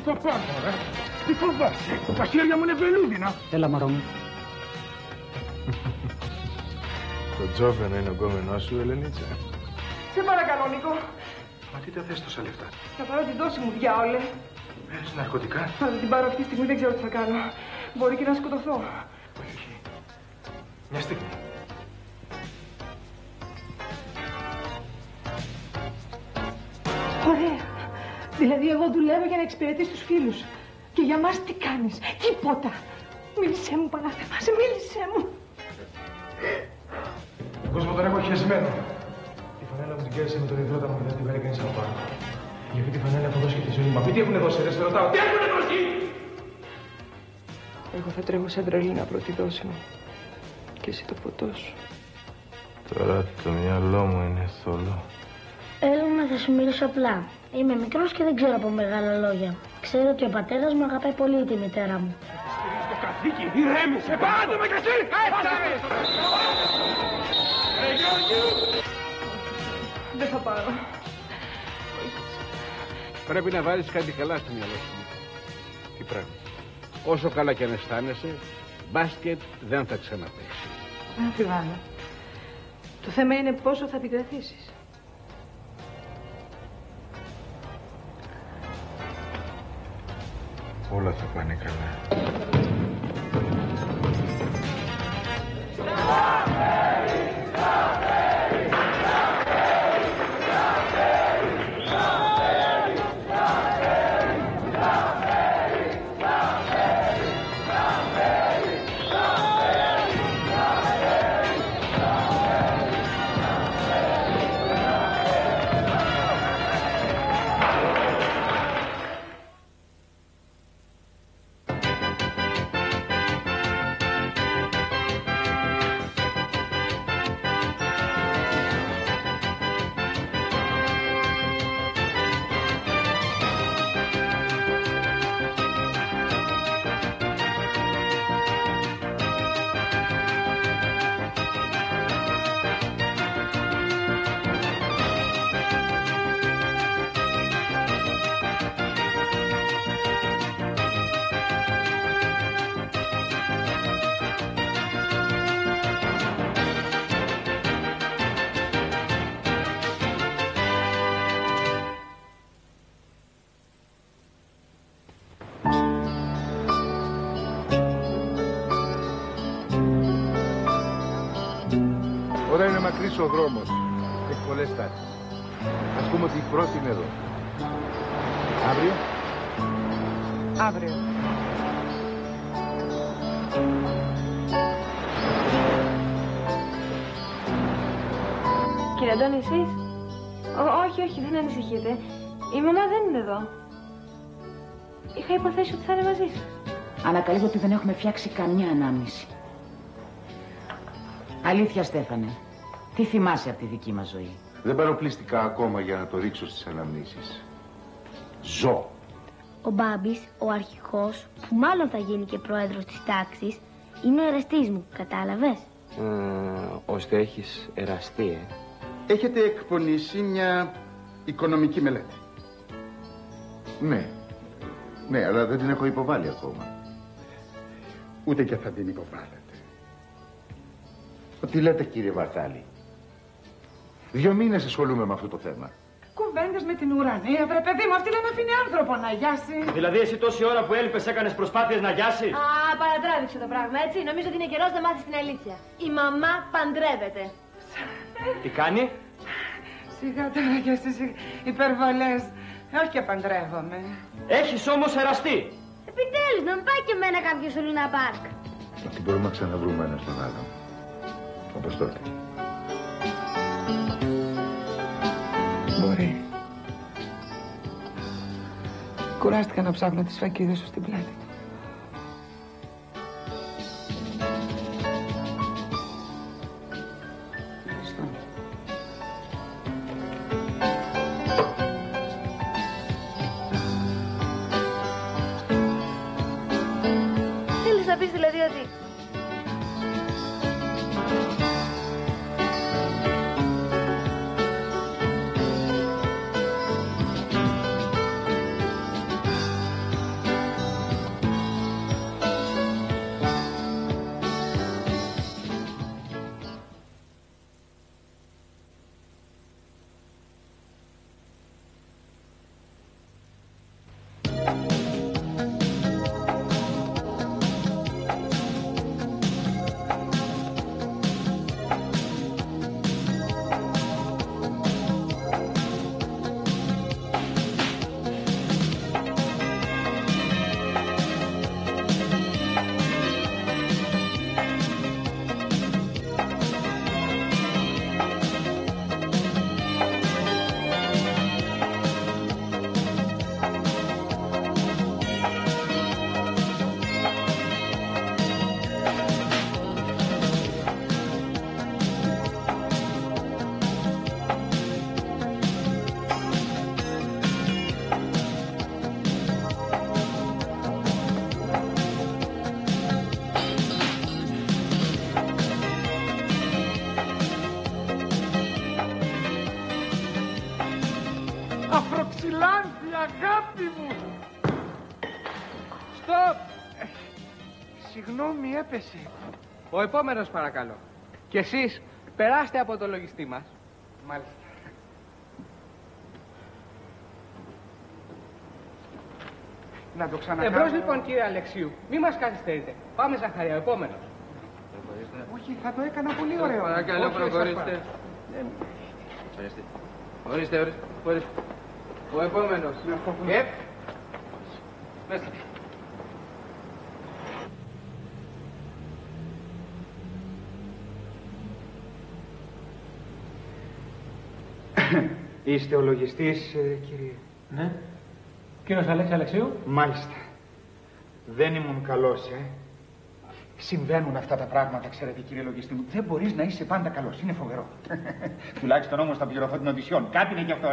πέσει το πάνω, ρε. Τι φοβάσαι, τα χέρια μου είναι βελούδινα. Έλα, μωρό μου. Το Τζόβεν είναι ο γκόμενός σου, Ελενίτσα. Σε παρακαλώ, Νίκο. Μα τι τα θες τόσα λεφτά? Θα πάρω την δόση μου, διάολε. Έχεις ναρκωτικά? Αν δεν την πάρω αυτή τη στιγμή δεν ξέρω τι θα κάνω. Μπορεί και να σκοτωθώ. Όχι. Μια στιγμή. Ωραία. Δηλαδή εγώ δουλεύω για να εξυπηρετείς τους φίλους. Και για μας τι κάνεις? Τίποτα. Μίλησέ μου, Παναθεμά, μίλησέ μου. Ο κόσμο τον έχω χεσμένο. Τη φανέλα μου την κέρδισε με τον ιδρώτα μου και δεν την φέρει κανείς από πάνω. Για αυτή τη φανέλα έχω δώσει και τη ζωή μου. Μα τι έχουνε δώσει, δεν σε ρωτάω. Τι έχουνε δώσει! Εγώ θα τρέχω σαν τρελή να βρω τη δόση μου. Και εσύ το ποτό σου. Τώρα το μυαλό μου είναι θολό. Έλα θα σου μιλήσω απλά. Είμαι μικρός και δεν ξέρω από μεγάλα λόγια. Ξέρω ότι ο πατέρας μου αγαπάει πολύ τη μητέρα μου. Το καθήκη, ηρέμησε, πάντο με κι εσύ! Δεν θα πάρω. Πρέπει να βάλεις κάτι καλά στο μυαλό σου. Τι πράγμα. Όσο καλά κι αν αισθάνεσαι, μπάσκετ δεν θα ξαναπαίξεις. Δεν αμφιβάλλω. Το θέμα είναι πόσο θα επικρατήσεις. Όλα θα πάνε καλά. Όταν είναι μακρύς ο δρόμος, έχει πολλές τάσεις. Ας πούμε ότι η πρώτη είναι εδώ. Αύριο. Αύριο. Κύριε Αντώνη, εσείς? Όχι, δεν ανησυχείτε. Η μαμά δεν είναι εδώ. Είχα υποθέσει ότι θα είναι μαζί σας. Ανακαλύπτω ότι δεν έχουμε φτιάξει καμιά ανάμνηση. Αλήθεια, Στέφανε, τι θυμάσαι από τη δική μας ζωή? Δεν παροπλίστηκα ακόμα για να το δείξω στις αναμνήσεις. Ζω. Ο Μπάμπης, ο αρχηγός, που μάλλον θα γίνει και πρόεδρος της τάξης, είναι ο εραστής μου, κατάλαβες? Ώστε έχεις εραστεί, Έχετε εκπονήσει μια οικονομική μελέτη. Ναι, αλλά δεν την έχω υποβάλει ακόμα. Ούτε και θα την υποβάλλετε. Τι λέτε, κύριε Βαρθάλη? 2 μήνες ασχολούμαι με αυτό το θέμα. Κουβέντες με την ουρανία, βρε παιδί μου, αυτή δεν αφήνει άνθρωπο να γιάσει. Δηλαδή εσύ τόση ώρα που έλειπες έκανες προσπάθειες να γιάσεις? Παρατράβηξε το πράγμα, έτσι. Νομίζω ότι είναι καιρός να μάθεις την αλήθεια. Η μαμά παντρεύεται. Τι κάνει? Σιγά τώρα και εσείς υπερβολές. Όχι και παντρεύομαι. Έχεις όμως εραστεί. Επιτέλους, να μου πάει και εμένα κάποιο στο Λούνα Πάρκ. Ότι μπορούμε να ξαναβρούμε ένα στον άλλο. Όπως τότε. Μπορεί. Κουράστηκα να ψάχνω τις φακίδες σου στην πλάτη. Θέλεις να πεις δηλαδή ότι... Στοπ! Συγγνώμη, έπεσε. Ο επόμενος παρακαλώ. Και εσείς περάστε από το λογιστή μας. Μάλιστα. Να το ξανακάνω. Εμπρός λοιπόν κύριε Αλεξίου. Μη μας καθυστερείτε. Πάμε Ζαχαρία, ο επόμενος. Όχι, θα το έκανα πολύ ωραίο. Παρακαλώ, προχωρήστε. Ορίστε. Ο επόμενος. Μέσα. Είστε ο λογιστής, κύριε? Ναι. Κύριος Αλεξίου. Μάλιστα. Δεν ήμουν καλός, Συμβαίνουν αυτά τα πράγματα, ξέρετε, κύριε λογιστή μου. Δεν μπορείς να είσαι πάντα καλός. Είναι φοβερό. Τουλάχιστον όμως θα πληρωθώ την οντισιόν. Κάτι είναι κι αυτό,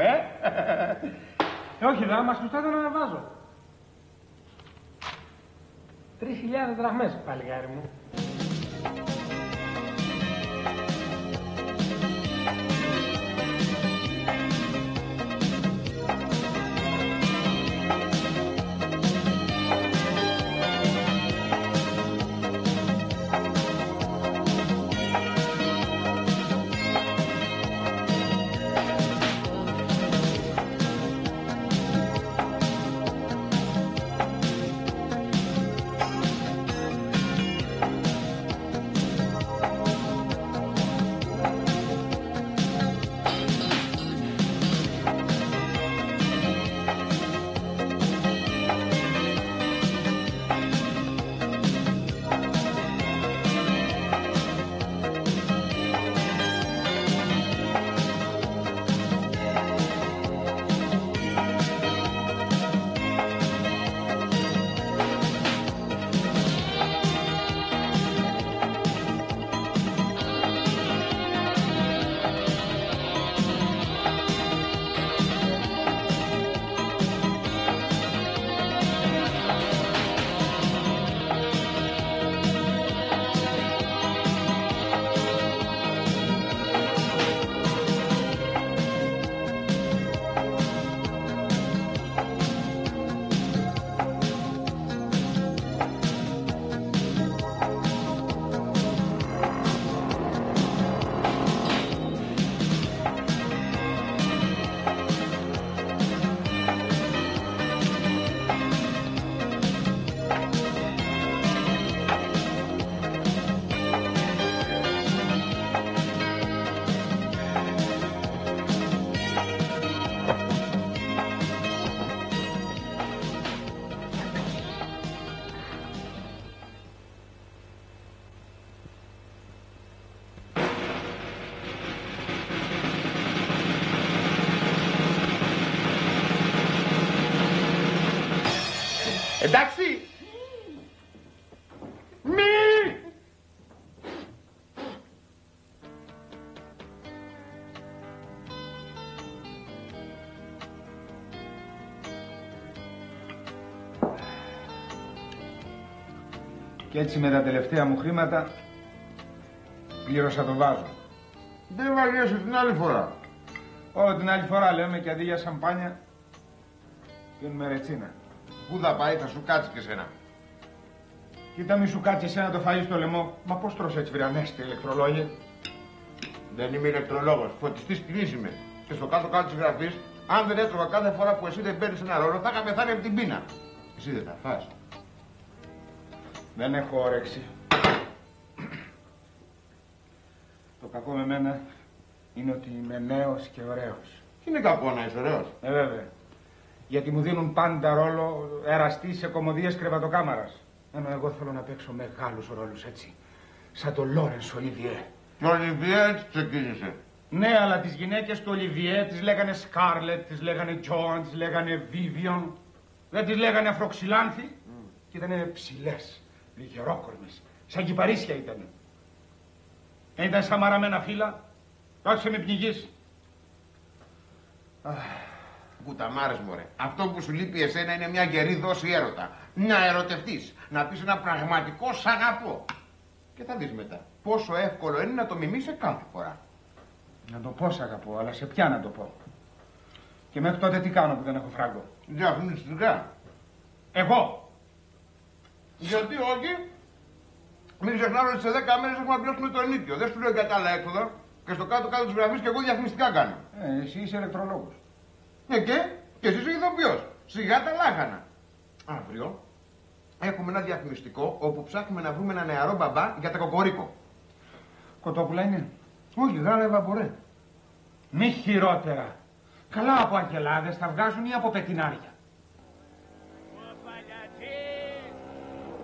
Όχι, δεν μας χρωστάτε να αναβάζω. 3.000 δραχμές, παλιγάρι μου. Εντάξει! Μη! Και έτσι με τα τελευταία μου χρήματα πλήρωσα το βάζο. Δεν βαριέσαι την άλλη φορά. Την άλλη φορά λέμε και αντί για σαμπάνια πίνουμε ρετσίνα. Πού θα πάει, θα σου κάτσει και σένα. Κοίτα, μη σου κάτσει εσένα το φαΐ στο λαιμό. Μα πώς τρως έτσι, βρανέστη ηλεκτρολόγε? Δεν είμαι ηλεκτρολόγος, φωτιστής ποινής είμαι. Και στο κάτω-κάτω της γραφής, αν δεν έτρωγα κάθε φορά που εσύ δεν παίρνεις ένα ρόλο, θα είχα πεθάνει από την πείνα. Εσύ δεν θα φας. Δεν έχω όρεξη. Το κακό με μένα είναι ότι είμαι νέος και ωραίος. Τι είναι κακό να είσαι ωραίος? Βέβαια. Γιατί μου δίνουν πάντα ρόλο εραστή σε κωμωδίες κρεβατοκάμαρας. Ενώ εγώ θέλω να παίξω μεγάλους ρόλους έτσι. Σαν τον Λόρενς Ολιβιέ. Και ο Ολιβιέ έτσι ξεκίνησε. Ναι, αλλά τις γυναίκες του Ολιβιέ τις λέγανε Σκάρλετ, τις λέγανε Τζόαν, τις λέγανε Βίβιον. Δεν τις λέγανε Αφροξυλάνθη. Και ήταν ψηλές, λιγερόκορμες. Σαν κυπαρίσια ήταν. Δεν ήταν σαν μαραμένα φύλλα. Ρώτησε με πνιγείς. Κουταμάρες μωρέ. Αυτό που σου λείπει εσένα είναι μια γερή δόση έρωτα. Να ερωτευτείς. Να πεις ένα πραγματικό σ' αγαπώ. Και θα δεις μετά πόσο εύκολο είναι να το μιμήσεις κάθε φορά. Να το πω σ' αγαπώ, αλλά σε ποια να το πω? Και μέχρι τότε τι κάνω που δεν έχω φράγκο? Διαφημιστικά. Εγώ. Γιατί όχι. Μην ξεχνάω ότι σε 10 μέρες έχουμε να πληρώσουμε το ενίκιο. Δεν σου λέω για τα άλλα έξοδα. Και στο κάτω-κάτω της γραφής και εγώ διαφημιστικά κάνω. Εσύ είσαι ηλεκτρολόγος. Και εσύ είσαι ηθοποιός. Σιγά τα λάχανα. Αύριο έχουμε ένα διαφημιστικό όπου ψάχνουμε να βρούμε ένα νεαρό μπαμπά για τα κοκορίκο. Κοτόπουλα είναι. Όχι, γάλα ευαπορέ. Μη χειρότερα. Καλά από αγελάδες θα βγάζουν ή από πετινάρια. Ο Παλιατής,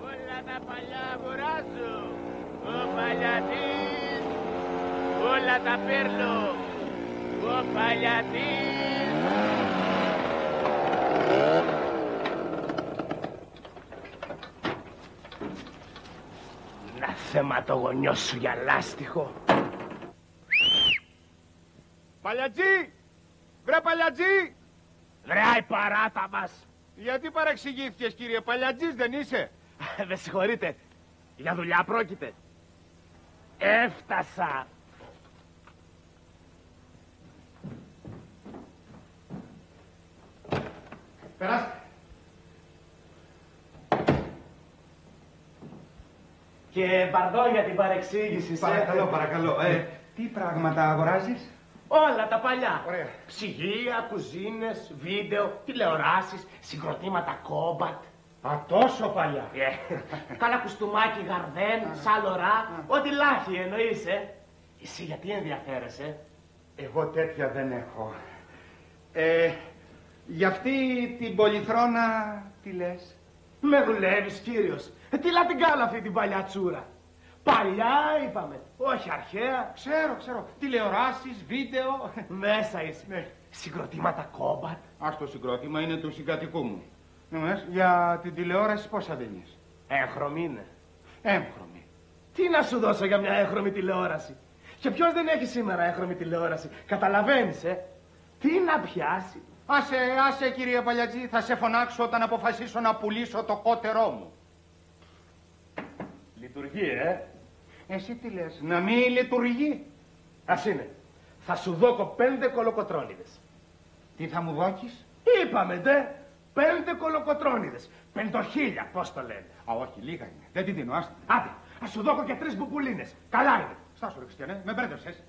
όλα τα παλιά αγοράζω. Ο Παλιατής, όλα τα παίρνω. Ο Παλιατής. Να θέμα το γονιό σου για λάστιχο. Παλιατζή! Βρε Παλιατζή! Βρε η παράτα μας. Γιατί παρεξηγήθηκες, κύριε? Παλιατζής δεν είσαι? Με συγχωρείτε. Για δουλειά πρόκειται. Έφτασα. Περάστε. Και παρδό για την παρεξήγηση. Παρακαλώ, παρακαλώ. Τι πράγματα αγοράζεις? Όλα τα παλιά. Ωραία. Ψυγεία, κουζίνες, βίντεο, τηλεοράσεις, συγκροτήματα κόμπατ. Α, τόσο παλιά. Κάνα κουστούμάκι γαρδέν, σαλορά, ό,τι λάχει εννοείς, Εσύ γιατί ενδιαφέρεσαι? Εγώ τέτοια δεν έχω. Για αυτή την πολυθρόνα τι λες? Με δουλεύεις, κύριος. Τι να την κάνω αυτή την παλιά τσούρα? Παλιά είπαμε, όχι αρχαία. Ξέρω. Τηλεοράσεις, βίντεο. Μέσα είσαι. Ναι. Συγκροτήματα κόμπατ. Ας το συγκρότημα είναι του συγκατοικού μου. Για την τηλεόραση πόσα δίνεις? Έγχρωμη είναι. Έγχρωμη. Τι να σου δώσω για μια έγχρωμη τηλεόραση? Και ποιος δεν έχει σήμερα έγχρωμη τηλεόραση? Καταλαβαίνεις, Τι να πιάσει? Άσε κύριε Παλιατζή, θα σε φωνάξω όταν αποφασίσω να πουλήσω το κότερό μου. Λειτουργεί, Εσύ τι λες, να μην λειτουργεί? Ας είναι. Θα σου δώκω 5 κολοκοτρώνιδες. Τι θα μου δώκεις? Είπαμε, 5 κολοκοτρώνιδες. 5.000, πώς το λένε. Α, όχι, λίγα είναι. Δεν τη δίνω, άστα. Άντε, θα σου δώκω και 3 μπουπουλίνες. Καλά είναι. Στάσου ρε Χριστιανέ, με μπέρδευσες.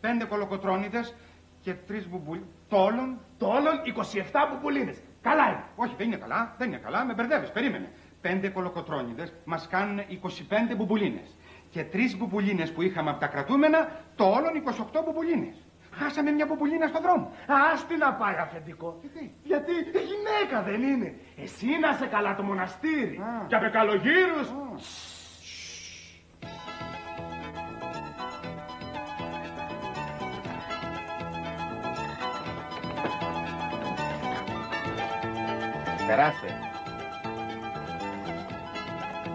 5 κολοκοτρώνιδες και 3 μπουμπουλίνες. Τόλων 27 μπουπουλίνες. Καλά είναι. Όχι, δεν είναι καλά, με μπερδεύεις, περίμενε. 5 κολοκοτρώνιδες μας κάνουν 25 μπουμπουλίνες. Και 3 μπουμπουλίνες που είχαμε από τα κρατούμενα, το όλον 28 μπουμπουλίνες. Χάσαμε μια μπουμπουλίνα στον δρόμο. Άστι να πάει, αφεντικό. Γιατί γυναίκα δεν είναι. Εσύ να σε καλά το μοναστήρι. Και απ' καλογύρους. Περάστε.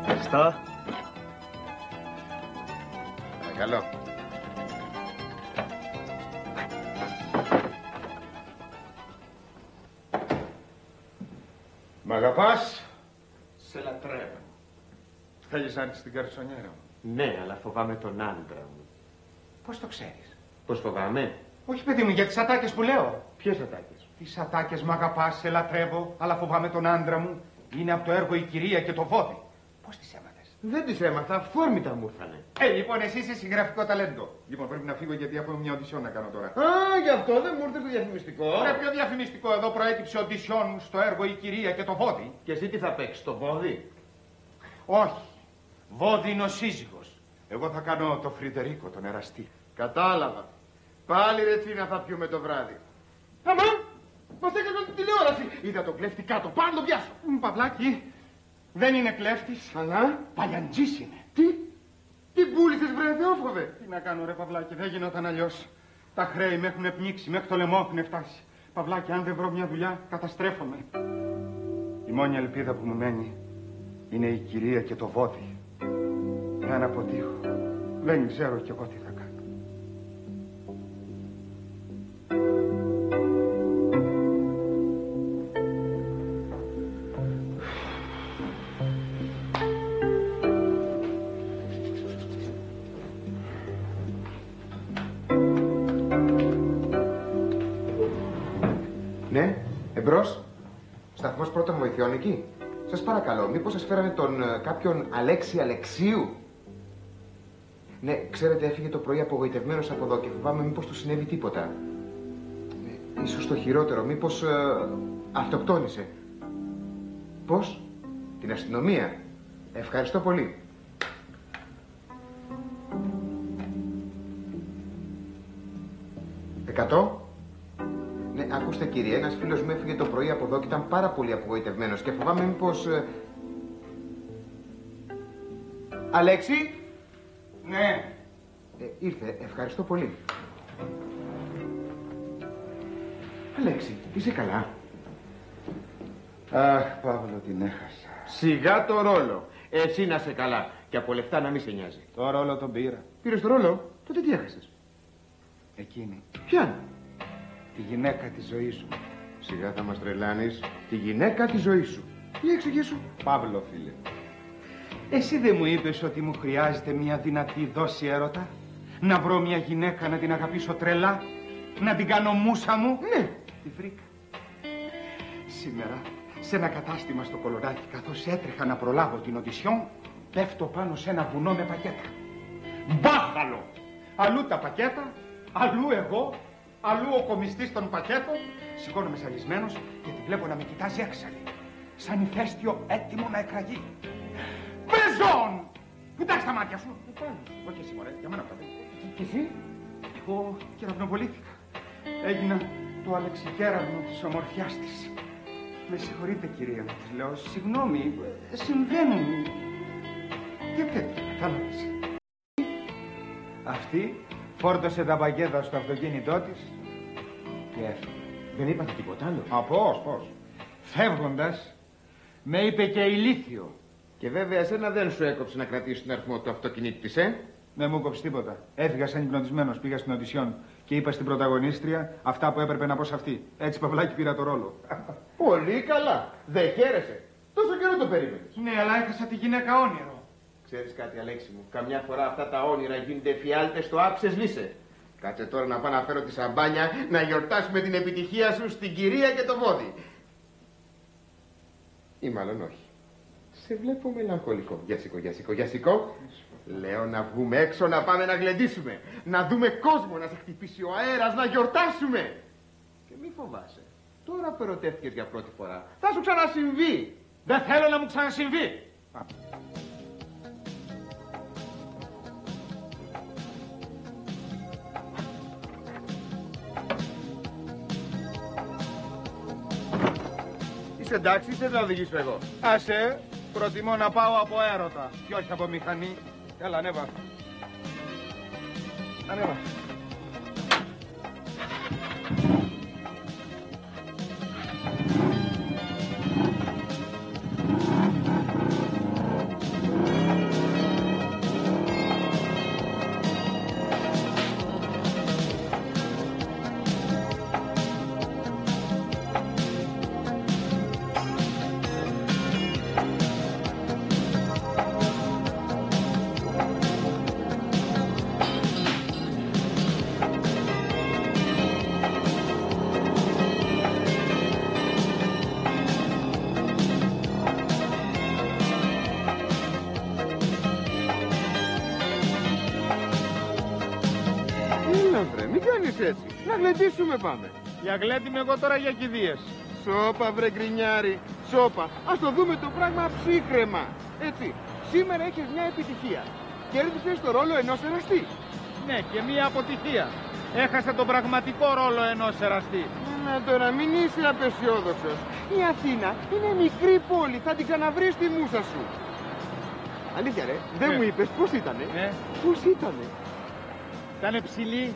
Ευχαριστώ. Παρακαλώ. Μ' αγαπάς? Σε λατρεύω. Θέλεις να έρθεις στην καρσονιέρα μου? Ναι, αλλά φοβάμαι τον άντρα μου. Πώς το ξέρεις? Πώς φοβάμαι? Όχι παιδί μου, για τις ατάκες που λέω. Ποιες ατάκες? Τις ατάκες μ' αγαπάς, σε λατρεύω, αλλά φοβάμαι τον άντρα μου. Είναι από το έργο «Η Κυρία και το Βόδι». Πώς τις έμαθες? Δεν τις έμαθα, αυθόρμητα μου ήρθανε. Λοιπόν, εσύ είσαι συγγραφικό ταλέντο. Λοιπόν, πρέπει να φύγω γιατί έχω μια οντισιόν να κάνω τώρα. Α, γι' αυτό δεν μου ήρθε το διαφημιστικό. Ωραία, πιο διαφημιστικό εδώ προέκυψε οντισιόν στο έργο «Η Κυρία και το Βόδι». Και εσύ τι θα παίξεις, το βόδι? Όχι. Βόδι είναι ο σύζυγος. Εγώ θα κάνω το Φρυδερίκο, τον εραστή. Κατάλαβα. Πάλι ρε τσίνα θα πιούμε το βράδυ. Αμά! Μας έκανε την τηλεόραση. Είδα τον κλέφτη κάτω. Πάνω το πιάσω. Παυλάκι, δεν είναι κλέφτης. Αλλά Παλιαντζής είναι. τι πούλησες βρε Θεόφοβε? Τι να κάνω ρε Παυλάκι, δεν γινόταν αλλιώς. Τα χρέη με έχουν πνίξει, μέχρι το λαιμό έχουν φτάσει. Παυλάκι, αν δεν βρω μια δουλειά, καταστρέφομαι. Η μόνη ελπίδα που μου μένει είναι η Κυρία και το Βόδι. Εάν αποτύχω, δεν ξέρω κι εγώ τι θα κάνω. Ναι, εμπρός. βοηθειών εκεί? Σας παρακαλώ, μήπως σας φέρανε τον κάποιον Αλέξη Αλεξίου? Ναι, ξέρετε, έφυγε το πρωί απογοητευμένος από εδώ και φοβάμαι μήπως του συνέβη τίποτα. Ίσως το χειρότερο, μήπως αυτοκτόνησε. Πώς? Την αστυνομία. Ευχαριστώ πολύ. Εκατό? Ναι, ακούστε κύριε, ένας φίλος μου έφυγε το πρωί από εδώ και ήταν πάρα πολύ απογοητευμένος και φοβάμαι μήπως... Αλέξη? Ναι. Ήρθε, ευχαριστώ πολύ. Αλέξη, είσαι καλά? Αχ, Παύλο, την έχασα. Σιγά το ρόλο. Εσύ να σε καλά. Και από λεφτά να μην σε νοιάζει. Το ρόλο τον πήρα. Πήρες το ρόλο? Τότε τι έχασες? Εκείνη. Ποια? Τη γυναίκα της ζωής σου. Σιγά θα μας τρελάνεις. Τη γυναίκα της ζωής σου. Τι εξηγήσου? Παύλο, φίλε. Εσύ δεν μου είπες ότι μου χρειάζεται μια δυνατή δόση έρωτα? Να βρω μια γυναίκα να την αγαπήσω τρελά? Να την κάνω μούσα μου? Ναι. Τη βρήκα. Σήμερα, σε ένα κατάστημα στο Κολοράκι, καθώς έτρεχα να προλάβω την οντισιόν, πέφτω πάνω σε ένα βουνό με πακέτα. Μπάχαλο! Αλλού τα πακέτα, αλλού εγώ, αλλού ο κομιστής των πακέτων. Σηκώνομαι ζαλισμένος και τη βλέπω να με κοιτάζει έξαλλη, σαν ηφαίστειο έτοιμο να εκραγεί. Μπεζόν! Κοιτάξτε τα μάτια σου! Όχι εσύ, μωρέ, για μένα αυτά. Και εσύ? Εγώ κεραυνοβολήθηκα. Έγινα το αλεξικέραυνο της ομορφιάς της. Με συγχωρείτε, κυρία μου, της λέω, συγγνώμη, συμβαίνουν και τέτοια, κατάλαβες. Αυτή φόρτωσε τα πακέτα στο αυτοκίνητό της και έφυγε. Δεν είπατε τίποτα άλλο? Πώς. Φεύγοντας, με είπε και ηλίθιο. Και βέβαια εσένα δεν σου έκοψε να κρατήσει τον αριθμό του αυτοκινήτου της, Δεν μου έκοψε τίποτα. Έφυγα σαν υπνοτισμένος, πήγα στην οντισιόν και είπα στην πρωταγωνίστρια αυτά που έπρεπε να πω σε αυτή. Έτσι, Παυλάκι, πήρα το ρόλο. Πολύ καλά. Δεν χαίρεσαι. Τόσο καιρό το περίμενες. Ναι, αλλά έχασα τη γυναίκα όνειρο. Ξέρεις κάτι, Αλέξη μου, καμιά φορά αυτά τα όνειρα γίνονται εφιάλτες στο άψες λύσε. Κάτσε τώρα να πάω να φέρω τη σαμπάνια να γιορτάσουμε την επιτυχία σου στην κυρία και το βόδι. Ή μάλλον όχι. Σε βλέπω μελαγχολικό. Για σηκώ. Λέω να βγούμε έξω, να πάμε να γλεντήσουμε. Να δούμε κόσμο, να σε χτυπήσει ο αέρας, να γιορτάσουμε. Και μη φοβάσαι. Τώρα που ερωτεύτηκες για πρώτη φορά, θα σου ξανασυμβεί. Δεν θέλω να μου ξανασυμβεί. Είσαι εντάξει, θες να οδηγήσω εγώ? Άσε, προτιμώ να πάω από έρωτα και όχι από μηχανή. Έλα, ανέβα. Ανέβα. Μην κάνεις έτσι. Να γλεντήσουμε πάμε. Για γλέντιμαι εγώ τώρα για κηδείες. Σώπα βρε γκρινιάρη. Σώπα. Ας το δούμε το πράγμα ψύχρεμα. Έτσι. Σήμερα έχεις μια επιτυχία. Κέρδισες το ρόλο ενός εραστή. Ναι, και μια αποτυχία. Έχασα τον πραγματικό ρόλο ενός εραστή. Να τώρα μην είσαι απεσιόδοξος. Η Αθήνα είναι μικρή πόλη. Θα την ξαναβρεις στη μούσα σου. Αλήθεια ρε, δεν μου είπες πώς ήτανε. Πώς ήτανε? Ήτανε ψηλή,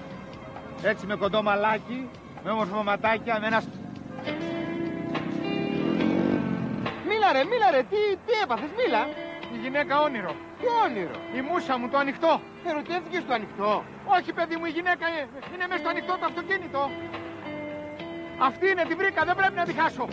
έτσι με κοντό μαλάκι, με όμορφο ματάκια, με ένα... Μίλα ρε, τι έπαθες, μίλα. Η γυναίκα όνειρο. Τι όνειρο? Η μούσα μου, το ανοιχτό. Ερωτεύτηκες στο ανοιχτό? Όχι, παιδί μου, η γυναίκα είναι μέσα στο ανοιχτό το αυτοκίνητο. Αυτή είναι, τη βρήκα, δεν πρέπει να τη χάσω.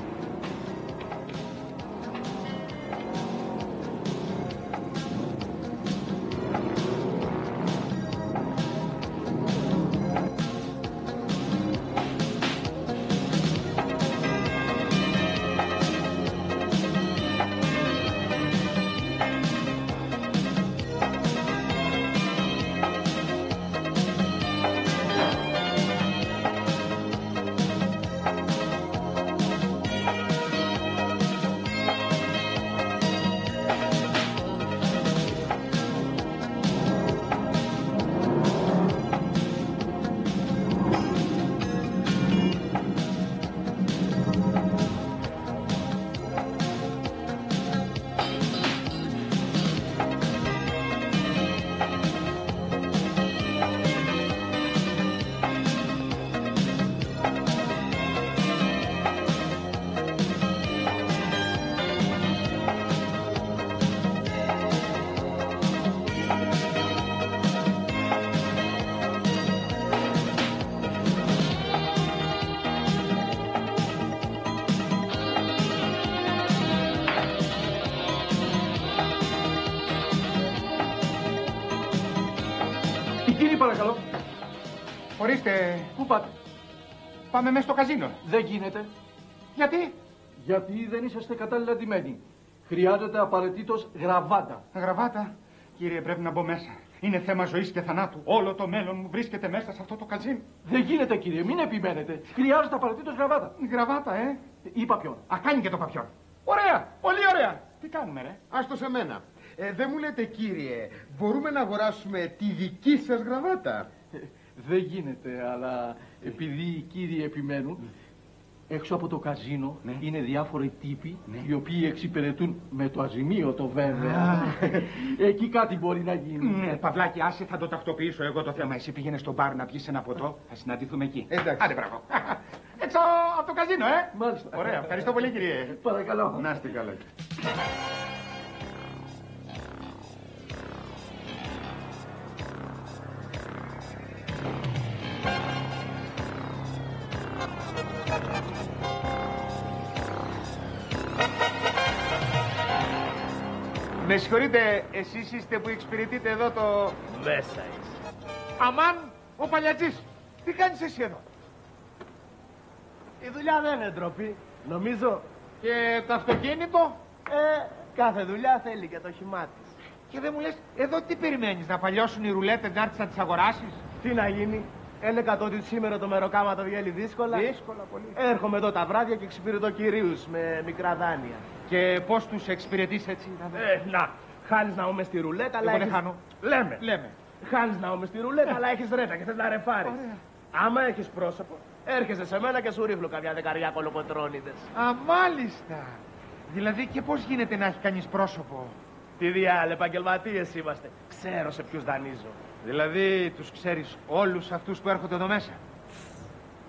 Μπικίνι παρακαλώ. Ορίστε. Πού πάτε? Πάμε μέσα στο καζίνο. Δεν γίνεται. Γιατί? Γιατί δεν είσαστε κατάλληλα ντυμένοι. Χρειάζεται απαραίτητος γραβάτα. Γραβάτα. Κύριε, πρέπει να μπω μέσα. Είναι θέμα ζωής και θανάτου. Όλο το μέλλον μου βρίσκεται μέσα σε αυτό το καζίνο. Δεν γίνεται, κύριε, μην επιμένετε. Χρειάζεται απαραίτητος γραβάτα. Γραβάτα, Ή παπιόν. Α, κάνει και το παπιόν. Ωραία, πολύ ωραία. Τι κάνουμε, ρε? Άστο σε μένα. Δεν μου λέτε, κύριε, μπορούμε να αγοράσουμε τη δική σας γραβάτα? Δεν γίνεται, αλλά επειδή οι κύριοι επιμένουν, έξω από το καζίνο είναι διάφοροι τύποι οι οποίοι εξυπηρετούν με το αζημίωτο βέβαια. Εκεί κάτι μπορεί να γίνει. Ναι, Παυλάκι, άσε, θα το τακτοποιήσω εγώ το θέμα. Εσύ πήγαινε στο μπαρ να πιεις ένα ποτό, θα συναντηθούμε εκεί. Εντάξει. Άντε, μπράβο. Έξω από το καζίνο, Μάλιστα. Ωραία, ευχαριστώ πολύ, κύριε. Παρακαλώ. Να είστε καλά. Με συγχωρείτε, εσείς είστε που εξυπηρετείτε εδώ το... Μέσα είσαι. Αμάν, ο Παλιατζής. Τι κάνεις εσύ εδώ? Η δουλειά δεν είναι ντροπή, νομίζω. Και το αυτοκίνητο? Κάθε δουλειά θέλει και το χυμά της. Και δεν μου λες, εδώ τι περιμένεις, να παλιώσουν οι ρουλέτες, να έρθεις να τις αγοράσεις? Τι να γίνει, έλεγα ότι σήμερα το μεροκάματο βγαίνει δύσκολα. Δύσκολα πολύ. Έρχομαι εδώ τα βράδια και εξυπηρετώ κυρίους με μικρά δάνεια. Και πώς τους εξυπηρετείς έτσι? Να, χάνεις να είμαι στη ρουλέτα, αλλά Εγώ δεν έχεις... χάνω. Λέμε. Χάνεις να είμαι στη ρουλέτα, αλλά έχεις ρέτα και θες να ρεφάρεις. Άμα έχεις πρόσωπο, έρχεσαι σε μένα και σου ρίχνω καμιά δεκαριά κολοκοτρώνιδες. Α, μάλιστα. Δηλαδή και πώς γίνεται να έχει κανείς πρόσωπο? Τι διάλε, επαγγελματίες είμαστε. Ξέρω σε ποιους δανείζω. Δηλαδή τους ξέρεις όλους αυτούς που έρχονται εδώ μέσα?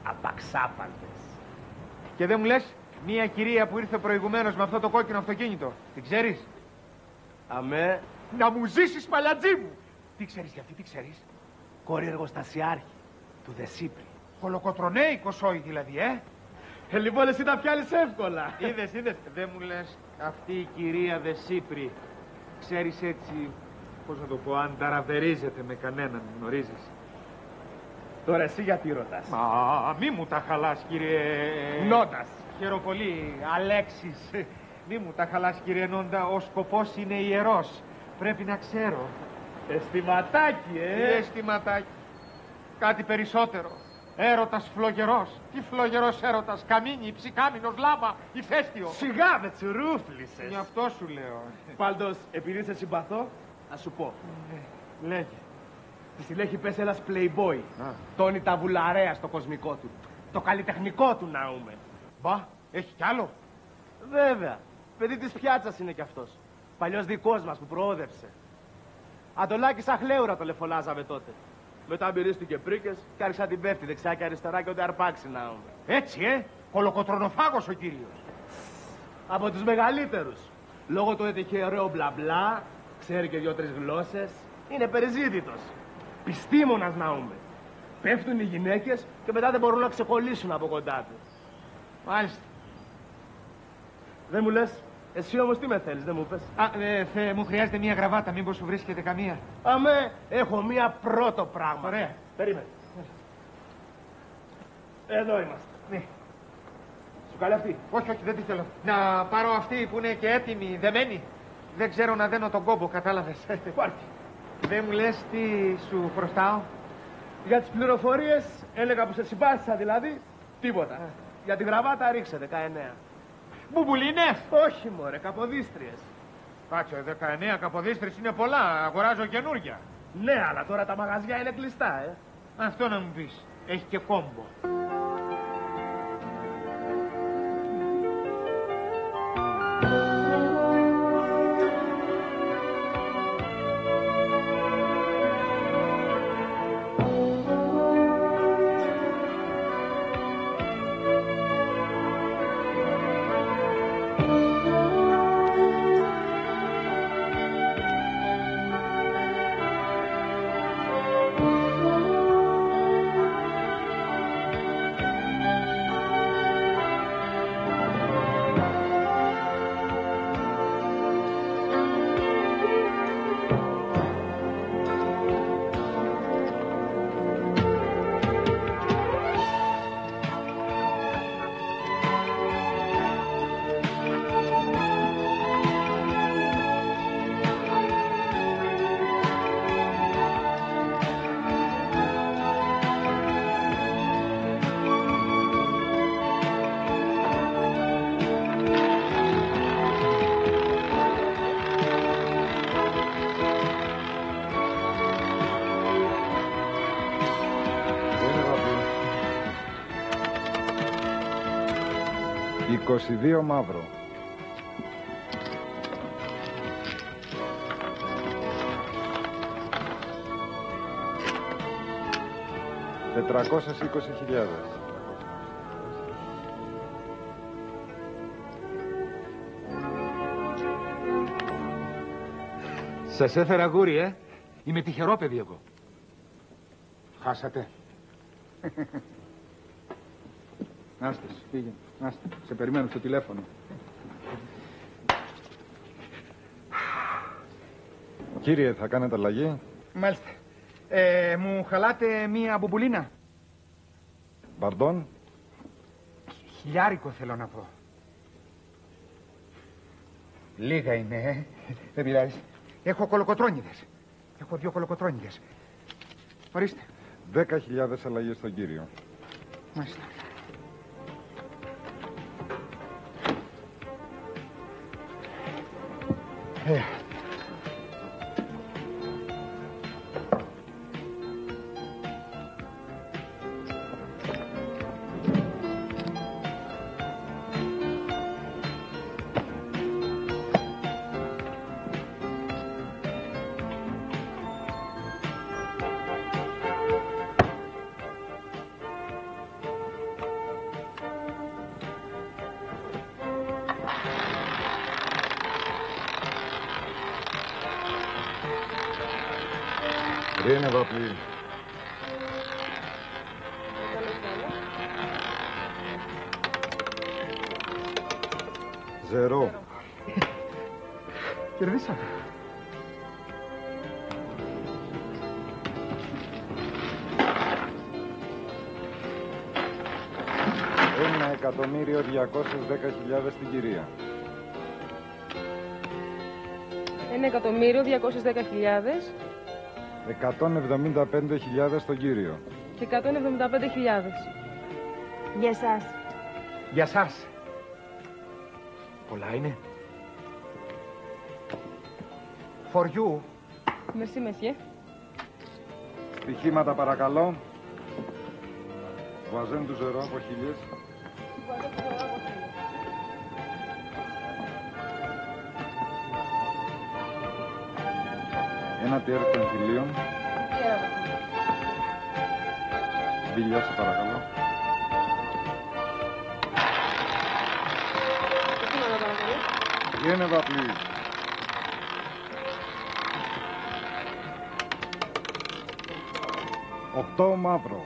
Απαξάπαντες. Και δεν μου λες, μία κυρία που ήρθε προηγουμένως με αυτό το κόκκινο αυτοκίνητο, την ξέρεις? Αμέ. Να μου ζήσεις, Παλιατζή μου! Τι ξέρεις για αυτή, τι ξέρεις? Κόρη εργοστασιάρχη του Δεσίπρη. Κολοκοτρονέικο σόι δηλαδή, Λοιπόν, εσύ τα πιάνεις εύκολα. Είδες. Δεν μου λες, αυτή η κυρία Δεσίπρη, ξέρεις έτσι, πώς να το πω, αν ταραβερίζεται με κανέναν, γνωρίζεις? Τώρα εσύ γιατί ρωτάς? Μα μη μου τα χαλάς, κύριε... Νότας. Χαίρομαι πολύ, Αλέξης. Μη μου τα χαλάς, κύριε Νόντα, ο σκοπός είναι ιερός. Πρέπει να ξέρω. Αισθηματάκι, Αισθηματάκι. Κάτι περισσότερο. Έρωτας φλογερός. Τι φλογερός έρωτας? Καμίνι, ψικάμινος, λάμπα, ηφαίστειο. Σιγά με τσουρούφλησες. Γι' αυτό σου λέω. Πάντως, επειδή σε συμπαθώ, θα σου πω. Λέγε. Της έχει πέσει ένας playboy. Τόνι τα βουλαρέα στο κοσμικό του. Το καλλιτεχνικό του ναούμε. Μπα, έχει κι άλλο? Βέβαια. Παιδί της πιάτσας είναι κι αυτός. Παλιός δικός μας που προόδευσε. Αντολάκι σαν χλέουρα το λεφολάζαμε τότε. Μετά μυρίστηκε πρίκες και άρχισα την πέφτει δεξιά και αριστερά και ό,τι αρπάξει ναούμε. Έτσι, κολοκοτρονοφάγος ο κύριος. Από τους μεγαλύτερους. Λόγω του ότι είχε ωραίο μπλα μπλα, ξέρει και 2-3 γλώσσες, είναι περιζήτητος. Πιστήμονας ναούμε. Πέφτουν οι γυναίκες και μετά δεν μπορούν να ξεκολλήσουν από κοντά του. Μάλιστα. Δεν μου λες, εσύ όμως τι με θέλεις, δεν μου πες? Μου χρειάζεται μία γραβάτα, μήπως σου βρίσκεται καμία? Αμέ, έχω μία πρώτο πράγμα. Ωραία. Περίμενε. Εδώ είμαστε. Ναι. Σου καλεί αυτή? Όχι, δεν τη θέλω. Να πάρω αυτή που είναι και έτοιμη, δεμένη. Δεν ξέρω να δένω τον κόμπο, κατάλαβες? Πάρτι. Δεν μου λες τι σου χρωστάω? Για τις πληροφορίες, έλεγα που σε συμπάθησα δηλαδή, τίποτα. Για την γραβάτα ρίξε 19. Μπουμπουλίνες! Όχι μωρέ, καποδίστριες. Κάτσε, 19 καποδίστρες είναι πολλά, αγοράζω καινούργια. Ναι, αλλά τώρα τα μαγαζιά είναι κλειστά, Αυτό να μου πεις, έχει και κόμπο. 22 μαύρο. $420.000. Σας έφερα γούρι, Είμαι τυχερό παιδί εγώ. Χάσατε. Άστε, πήγαινε. Άστε, σε περιμένω στο τηλέφωνο. Κύριε, θα κάνετε αλλαγή? Μάλιστα. Μου χαλάτε μία μπουμπουλίνα. Μπαρντών? Χιλιάρικο θέλω να πω. Λίγα είναι, Δεν πειράζει. Έχω κολοκοτρώνιδες. Έχω 2 κολοκοτρώνιδες. Ορίστε. 10.000 αλλαγές στον κύριο. Μάλιστα. Είναι βαπλή. Ζερό. Κερδίσαμε. $1.210.000 στην κυρία. 1.210.000. 175.000 στον κύριο. Και 175.000. Για εσάς. Για σας. Πολλά είναι. For you. Merci, monsieur. Στοιχήματα παρακαλώ. Βουαζέν του Ζερό από 1.000. Ένα τέρ των 1.000. Μπίλια, σε παρακαλώ. Είναι βαπλή. Οκτώ μαύρο.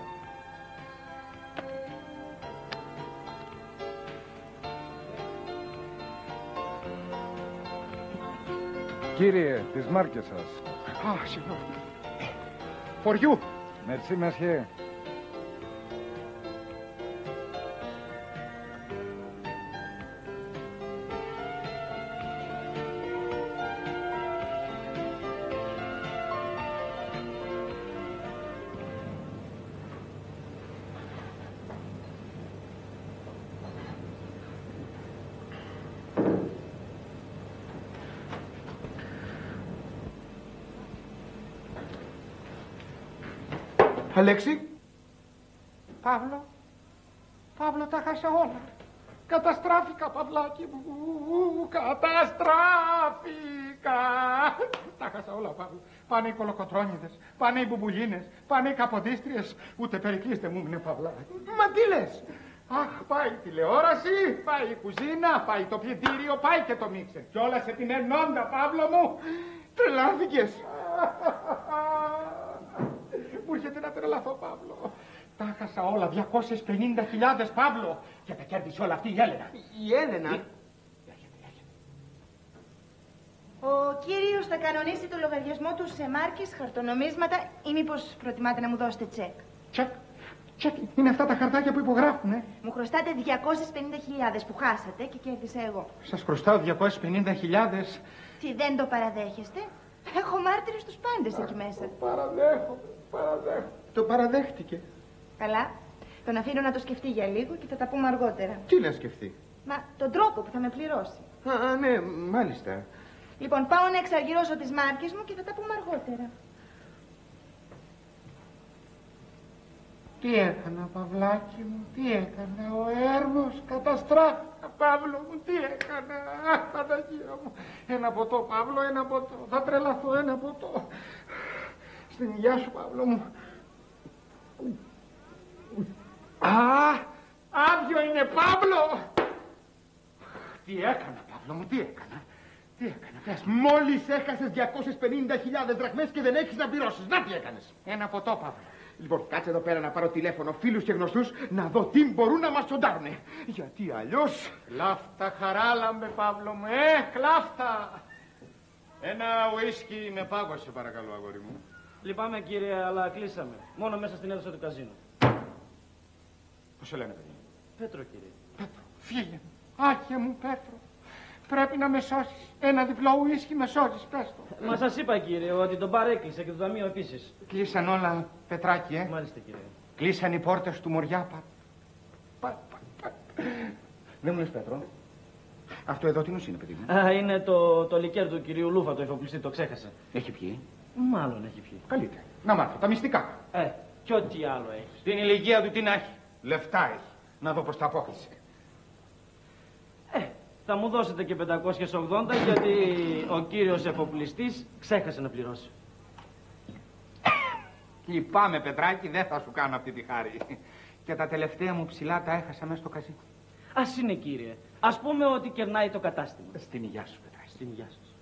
Κύριε, τις μάρκες σας. Α, συγγνώμη. For you. Merci, monsieur. Αλέξη. Παύλο. Παύλο, τα χάσα όλα. Καταστράφηκα, Παυλάκι μου. Καταστράφηκα. Τα χάσα όλα, Παύλο. Πάνε οι κολοκοτρώνιδες, πάνε οι μπουμπουλίνες, πάνε οι καποδίστριες. Ούτε περικλείστε μου, είναι Παυλάκι. Μα τι λες. Αχ, πάει η τηλεόραση, πάει η κουζίνα, πάει το πιετήριο, πάει και το μίξερ. Κι όλα σε την ενόντα, Παύλο μου. Τρελάθηκες. Μου έρχεται να τρελαθώ, Παύλο. Τα έχασα όλα, 250.000, Παύλο. Και τα κέρδισε όλα αυτή η Έλενα. Η Έλενα. Ο κύριος θα κανονίσει το λογαριασμό του σε μάρκες, χαρτονομίσματα ή μήπως προτιμάτε να μου δώσετε τσεκ. Τσεκ. Τσεκ. Είναι αυτά τα χαρτάκια που υπογράφουνε. Μου χρωστάτε 250.000 που χάσατε και κέρδισα εγώ. Σας χρωστάω 250.000. Τι, δεν το παραδέχεστε. Έχω μάρτυρες τους πάντες εκεί μέσα. Παραδέχομαι. Το παραδέχτηκε. Καλά. Τον αφήνω να το σκεφτεί για λίγο και θα τα πούμε αργότερα. Τι να σκεφτεί. Μα τον τρόπο που θα με πληρώσει. Α, ναι, μάλιστα. Λοιπόν, πάω να εξαργυρώσω τις μάρκες μου και θα τα πούμε αργότερα. Τι έκανα, Παυλάκι μου, τι έκανα, ο έρμος, καταστράφηκα, Παύλο μου, τι έκανα, αχ, Παναγία μου. Ένα ποτό, Παύλο, ένα ποτό, θα τρελαθώ, ένα ποτό. Στην υγειά σου, Παύλο μου. Άδειο είναι, Παύλο. Τι έκανα, Παύλο μου, τι έκανα. Τι έκανα, πες μου. Μόλις έχασες 250.000 δραχμές και δεν έχεις να πληρώσεις. Να τι έκανες. Ένα ποτό, Παύλο. Λοιπόν, κάτσε εδώ πέρα να πάρω τηλέφωνο φίλους και γνωστούς να δω τι μπορούν να μας τσοντάρουνε. Γιατί αλλιώς... Κλάφτα χαράλαμπε, Παύλο μου, κλάφτα. Ένα ουίσκι με πάγωσε, παρακαλώ, αγόρι μου. Λυπάμαι, κύριε, αλλά κλείσαμε. Μόνο μέσα στην αίθουσα του καζίνου. Πώς σε λένε, παιδί? Πέτρο, κύριε. Πέτρο, φίλε μου. Άχε μου, Πέτρο. Πρέπει να με σώσεις. Ένα διπλό ουίσκι με σώσεις, πες το. Μα σας είπα, κύριε, ότι το μπαρ έκλεισε και το ταμείο επίσης. Κλείσαν όλα, Πετράκι, Μάλιστα, κύριε. Κλείσαν οι πόρτες του Μοριά, Δεν μου λες, Πέτρο. Αυτό εδώ τι νους είναι, παιδί μου? Είναι το λικέρ του κυρίου Λούφα, το εφοπλιστή, το ξέχασα. Έχει πιει? Μάλλον έχει πιει. Καλύτερα. Να μάθω, τα μυστικά. Κι ό,τι άλλο έχει. Στην ηλικία του τι να έχει. Λεφτά έχει. Να δω πως τα απόκλεισε. Θα μου δώσετε και 580 γιατί ο κύριος εφοπλιστής ξέχασε να πληρώσει. Λυπάμαι, Πετράκη, δεν θα σου κάνω αυτή τη χάρη. Και τα τελευταία μου ψηλά τα έχασα μέσα στο καζίνο. Ας είναι, κύριε. Ας πούμε ότι κερνάει το κατάστημα. Στην υγειά σου, Πετράκη. Στην υγειά σας.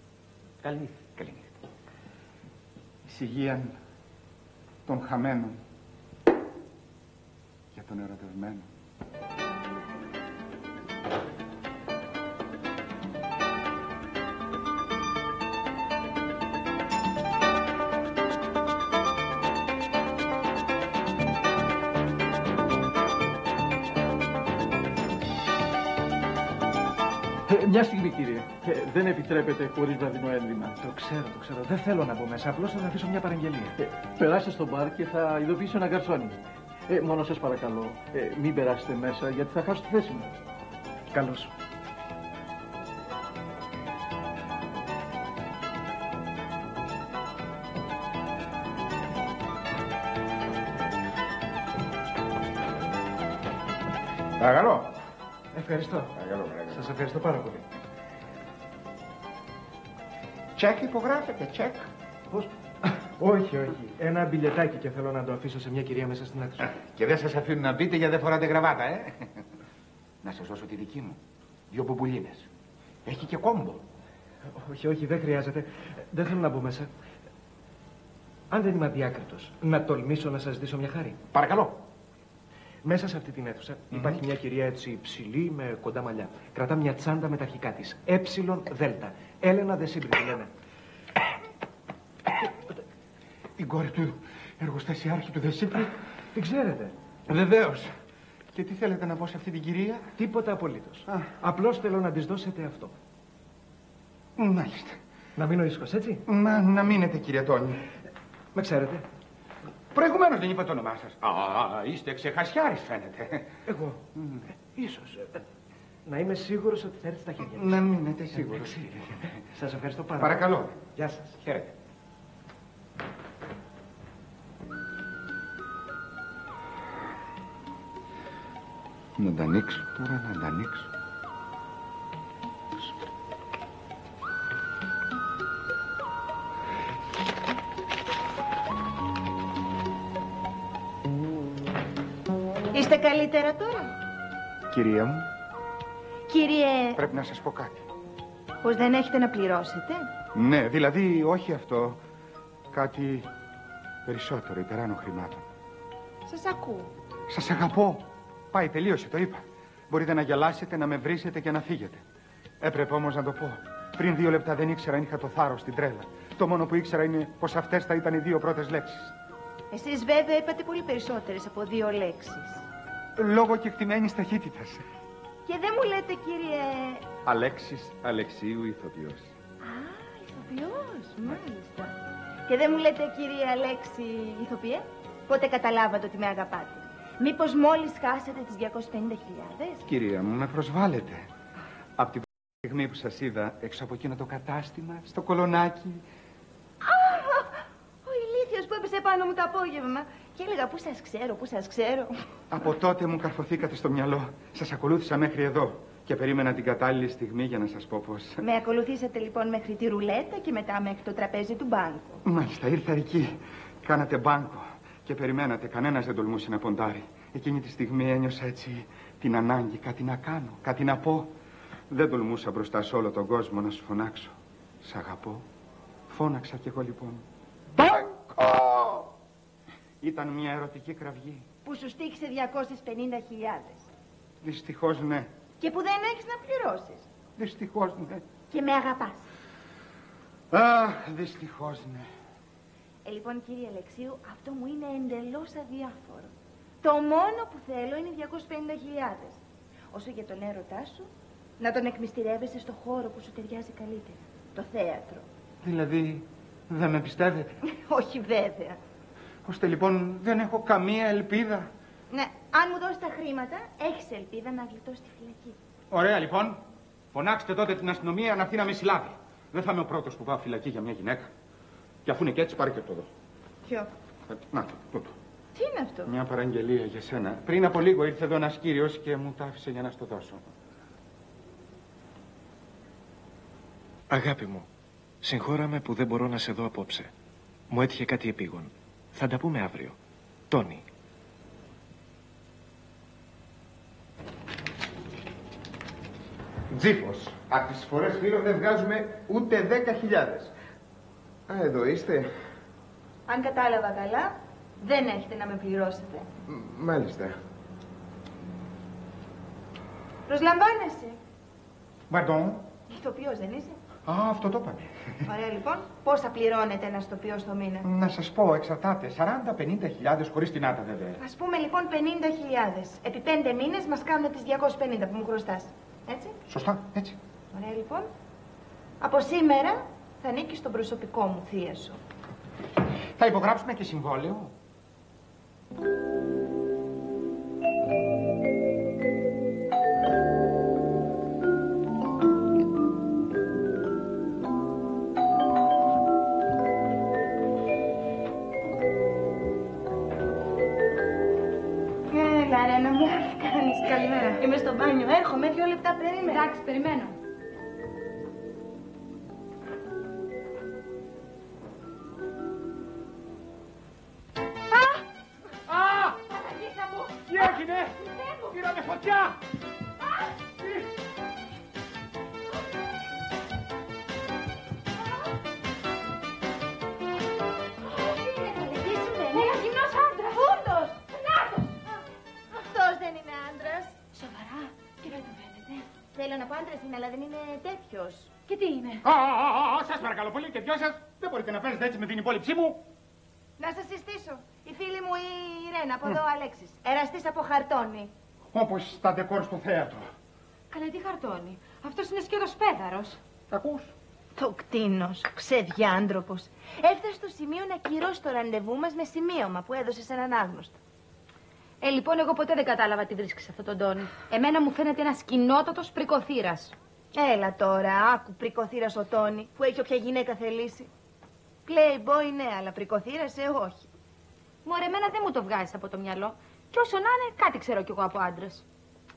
Καληνύχτα. Καληνύχτα. Εις υγείαν των χαμένων για τον ερωτευμένο. Μια στιγμή, κύριε. Δεν επιτρέπεται χωρίς βραδινό ένδυμα. Το ξέρω. Δεν θέλω να μπω μέσα. Απλώς θα αφήσω μια παραγγελία. Περάστε στο μπαρ και θα ειδοποιήσω ένα γκαρσόνι. Μόνο σας παρακαλώ, μην περάσετε μέσα γιατί θα χάσω τη θέση μου. Καλώς. Παρακαλώ. Ευχαριστώ. Σας ευχαριστώ πάρα πολύ. Τσεκ υπογράφετε, τσεκ. Πώς? Όχι. Ένα μπιλετάκι και θέλω να το αφήσω σε μια κυρία μέσα στην αίθουσα. Και δεν σας αφήνουν να μπείτε γιατί δεν φοράτε γραβάτα, Να σας δώσω τη δική μου. 2 μπουμπουλίνες. Έχει και κόμπο. Όχι, δεν χρειάζεται. Δεν θέλω να μπω μέσα. Αν δεν είμαι αδιάκριτος, να τολμήσω να σας ζητήσω μια χάρη. Παρακαλώ. Μέσα σε αυτή την αίθουσα υπάρχει μια κυρία έτσι υψηλή με κοντά μαλλιά. Κρατά μια τσάντα με τα αρχικά της. Δέλτα. Έλενα Δεσίμπρη τη λένε. Η κόρη του εργοστασιάρχη του Δεσίμπρη. Την ξέρετε? Βεβαίως. Και τι θέλετε να πω σε αυτή την κυρία? Τίποτα απολύτως. Απλώς θέλω να της δώσετε αυτό. Μάλιστα. Να μείνω ήσυχος, έτσι? Να μείνετε, κύριε Τόνι. Με ξέρετε? Προηγουμένως δεν είπα το όνομά σας. Είστε ξεχασιάρης φαίνεται. Εγώ. Ίσως. Να είμαι σίγουρος ότι θα έρθει στα χέρια μου. Να μείνετε σίγουρος. Σας ευχαριστώ πάρα πολύ. Παρακαλώ. Γεια σας. Χαίρετε. Να τα ανοίξω τώρα, να τα ανοίξω. Είστε καλύτερα τώρα? Κυρία μου. Κύριε... Πρέπει να σας πω κάτι. Πως δεν έχετε να πληρώσετε? Ναι, δηλαδή όχι αυτό. Κάτι περισσότερο, υπεράνω χρημάτων. Σας ακούω. Σας αγαπώ. Πάει, τελείωσε, το είπα. Μπορείτε να γελάσετε, να με βρίσετε και να φύγετε. Έπρεπε όμως να το πω. Πριν 2 λεπτά δεν ήξερα αν είχα το θάρρος στην τρέλα. Το μόνο που ήξερα είναι πως αυτές θα ήταν οι 2 πρώτες λέξεις. Εσείς βέβαια είπατε πολύ περισσότερες από 2 λέξεις. Λόγω κεκτημένης ταχύτητας. Και δεν μου λέτε, κύριε... Αλέξης Αλεξίου, ηθοποιός. Ηθοποιός, μάλιστα. Και δεν μου λέτε, κύριε Αλέξη, ηθοποιέ, πότε καταλάβατε ότι με αγαπάτε? Μήπως μόλις χάσατε τις 250.000? Κυρία μου, με προσβάλλετε. Από την στιγμή που σας είδα έξω από εκείνο το κατάστημα, στο κολονάκι. Ο ηλίθιος που έπεσε χτύπησε πάνω μου το απόγευμα. Και έλεγα πού σας ξέρω, πού σας ξέρω. Από τότε μου καρφωθήκατε στο μυαλό. Σας ακολούθησα μέχρι εδώ. Και περίμενα την κατάλληλη στιγμή για να σας πω πώς. Με ακολουθήσατε λοιπόν μέχρι τη ρουλέτα και μετά μέχρι το τραπέζι του μπάνκου. Μάλιστα, ήρθα εκεί. Κάνατε μπάνκο. Και περιμένατε. Κανένας δεν τολμούσε να ποντάρει. Εκείνη τη στιγμή ένιωσα έτσι την ανάγκη κάτι να κάνω, κάτι να πω. Δεν τολμούσα μπροστά σε όλο τον κόσμο να σου φωνάξω. Σ' αγαπώ. Φώναξα κι εγώ λοιπόν. Μπάνκο! Ήταν μια ερωτική κραυγή. Που σου στήχησε 250.000. Δυστυχώς ναι. Και που δεν έχεις να πληρώσεις. Δυστυχώς ναι. Και με αγαπάς. Αχ, δυστυχώς ναι. Λοιπόν κύριε Αλεξίου, αυτό μου είναι εντελώς αδιάφορο. Το μόνο που θέλω είναι 250.000. Όσο για τον έρωτά σου, να τον εκμυστηρεύεσαι στο χώρο που σου ταιριάζει καλύτερα. Το θέατρο. Δηλαδή, δεν με πιστεύετε? Όχι βέβαια. Ώστε λοιπόν δεν έχω καμία ελπίδα. Ναι, αν μου δώσεις τα χρήματα, έχεις ελπίδα να γλιτώσεις τη φυλακή. Ωραία λοιπόν. Φωνάξτε τότε την αστυνομία να έρθει να με συλλάβει. Δεν θα είμαι ο πρώτος που πάω φυλακή για μια γυναίκα. Και αφού είναι και έτσι, πάρε και το εδώ. Ποιο? Να, τούτο. Τι είναι αυτό? Μια παραγγελία για σένα. Πριν από λίγο ήρθε εδώ ένας κύριος και μου τα άφησε για να στο δώσω. Αγάπη μου, συγχώραμε που δεν μπορώ να σε δω απόψε. Μου έτυχε κάτι επίγον. Θα τα πούμε αύριο. Τόνι. Τζίφος. Από τις φορές φίλων δεν βγάζουμε ούτε 10.000. Α, εδώ είστε. Αν κατάλαβα καλά, δεν έχετε να με πληρώσετε. Μάλιστα. Προσλαμβάνεσαι. Παντών. Ηθοποιός δεν είσαι? Α, αυτό το είπαμε. Ωραία λοιπόν. Πόσα πληρώνεται ένας ηθοποιός το μήνα? Να σας πω, εξαρτάται. 40-50.000 χωρίς την άτα βέβαια. Ας πούμε λοιπόν 50.000. Επί 5 μήνες μας κάνουν τις 250 που μου χρωστάς. Έτσι? Σωστά, έτσι. Ωραία λοιπόν. Από σήμερα θα ανήκει στον προσωπικό μου θίασο. Θα υπογράψουμε και συμβόλαιο. Έλα ρε, να μου κάνεις. Καλημέρα. Είμαι στο μπάνιο, έρχομαι, 2 λεπτά περίμενα. Εντάξει, περιμένω. Τι έγινε! Πήραμε φωτιά! Τι συμβαίνει? Ένα γυμνός άντρας. Πούντος. Νάτος. Αυτός δεν είναι άντρας. Σοβαρά. Και δεν το φαίνεται. Θέλω να πω άντρας είναι, αλλά δεν είναι τέτοιος. Και τι είναι? Σας παρακαλώ πολύ και δυο σας δεν μπορείτε να παίζετε έτσι με την υπόλοιψή μου. Να σας συστήσω. Η φίλη μου η Ιρένα, από εδώ ο Αλέξης. Εραστής από χαρτόνι. Όπως τα ντεκόρ στο θέατρο. Καλά, τι χαρτώνει. Αυτός είναι σχεδόν πέδαρος. Ακούς? Το κτίνος, ξεδιάντροπος. Έφτασε στο σημείο να κυρώσει το ραντεβού μας με σημείωμα που έδωσε σε έναν άγνωστο. Λοιπόν, εγώ ποτέ δεν κατάλαβα τι βρίσκει σε αυτόν τον Τόνι. Εμένα μου φαίνεται ένας κοινότατος πρικοθύρας. Έλα τώρα, άκου πρικοθύρας ο Τόνι, που έχει όποια γυναίκα θελήσει. Playboy ναι, αλλά πρικοθύρας όχι. Μωρέ, εμένα δεν μου το βγάζει από το μυαλό. Κι όσο να είναι, κάτι ξέρω κι εγώ από άντρας.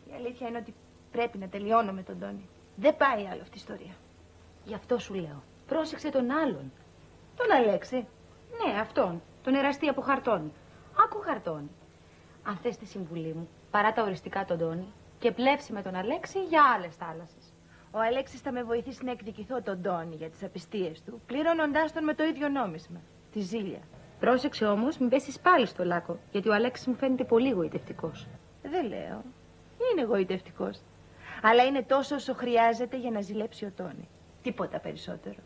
Η αλήθεια είναι ότι πρέπει να τελειώνω με τον Τόνι. Δεν πάει άλλο αυτή η ιστορία. Γι' αυτό σου λέω. Πρόσεξε τον άλλον. Τον Αλέξη. Ναι, αυτόν. Τον εραστή από χαρτόνι. Άκου χαρτόνι. Αν θες τη συμβουλή μου, παρά τα οριστικά τον Τόνι και πλεύσει με τον Αλέξη για άλλες θάλασσες. Ο Αλέξης θα με βοηθήσει να εκδικηθώ τον Τόνι για τις απιστίες του, πληρώνοντάς τον με το ίδιο νόμισμα. Τη ζήλια. Πρόσεξε όμως, μην πέσεις πάλι στο λάκκο, γιατί ο Αλέξης μου φαίνεται πολύ γοητευτικός. Δεν λέω. Είναι γοητευτικός. Αλλά είναι τόσο όσο χρειάζεται για να ζηλέψει ο Τόνι. Τίποτα περισσότερο.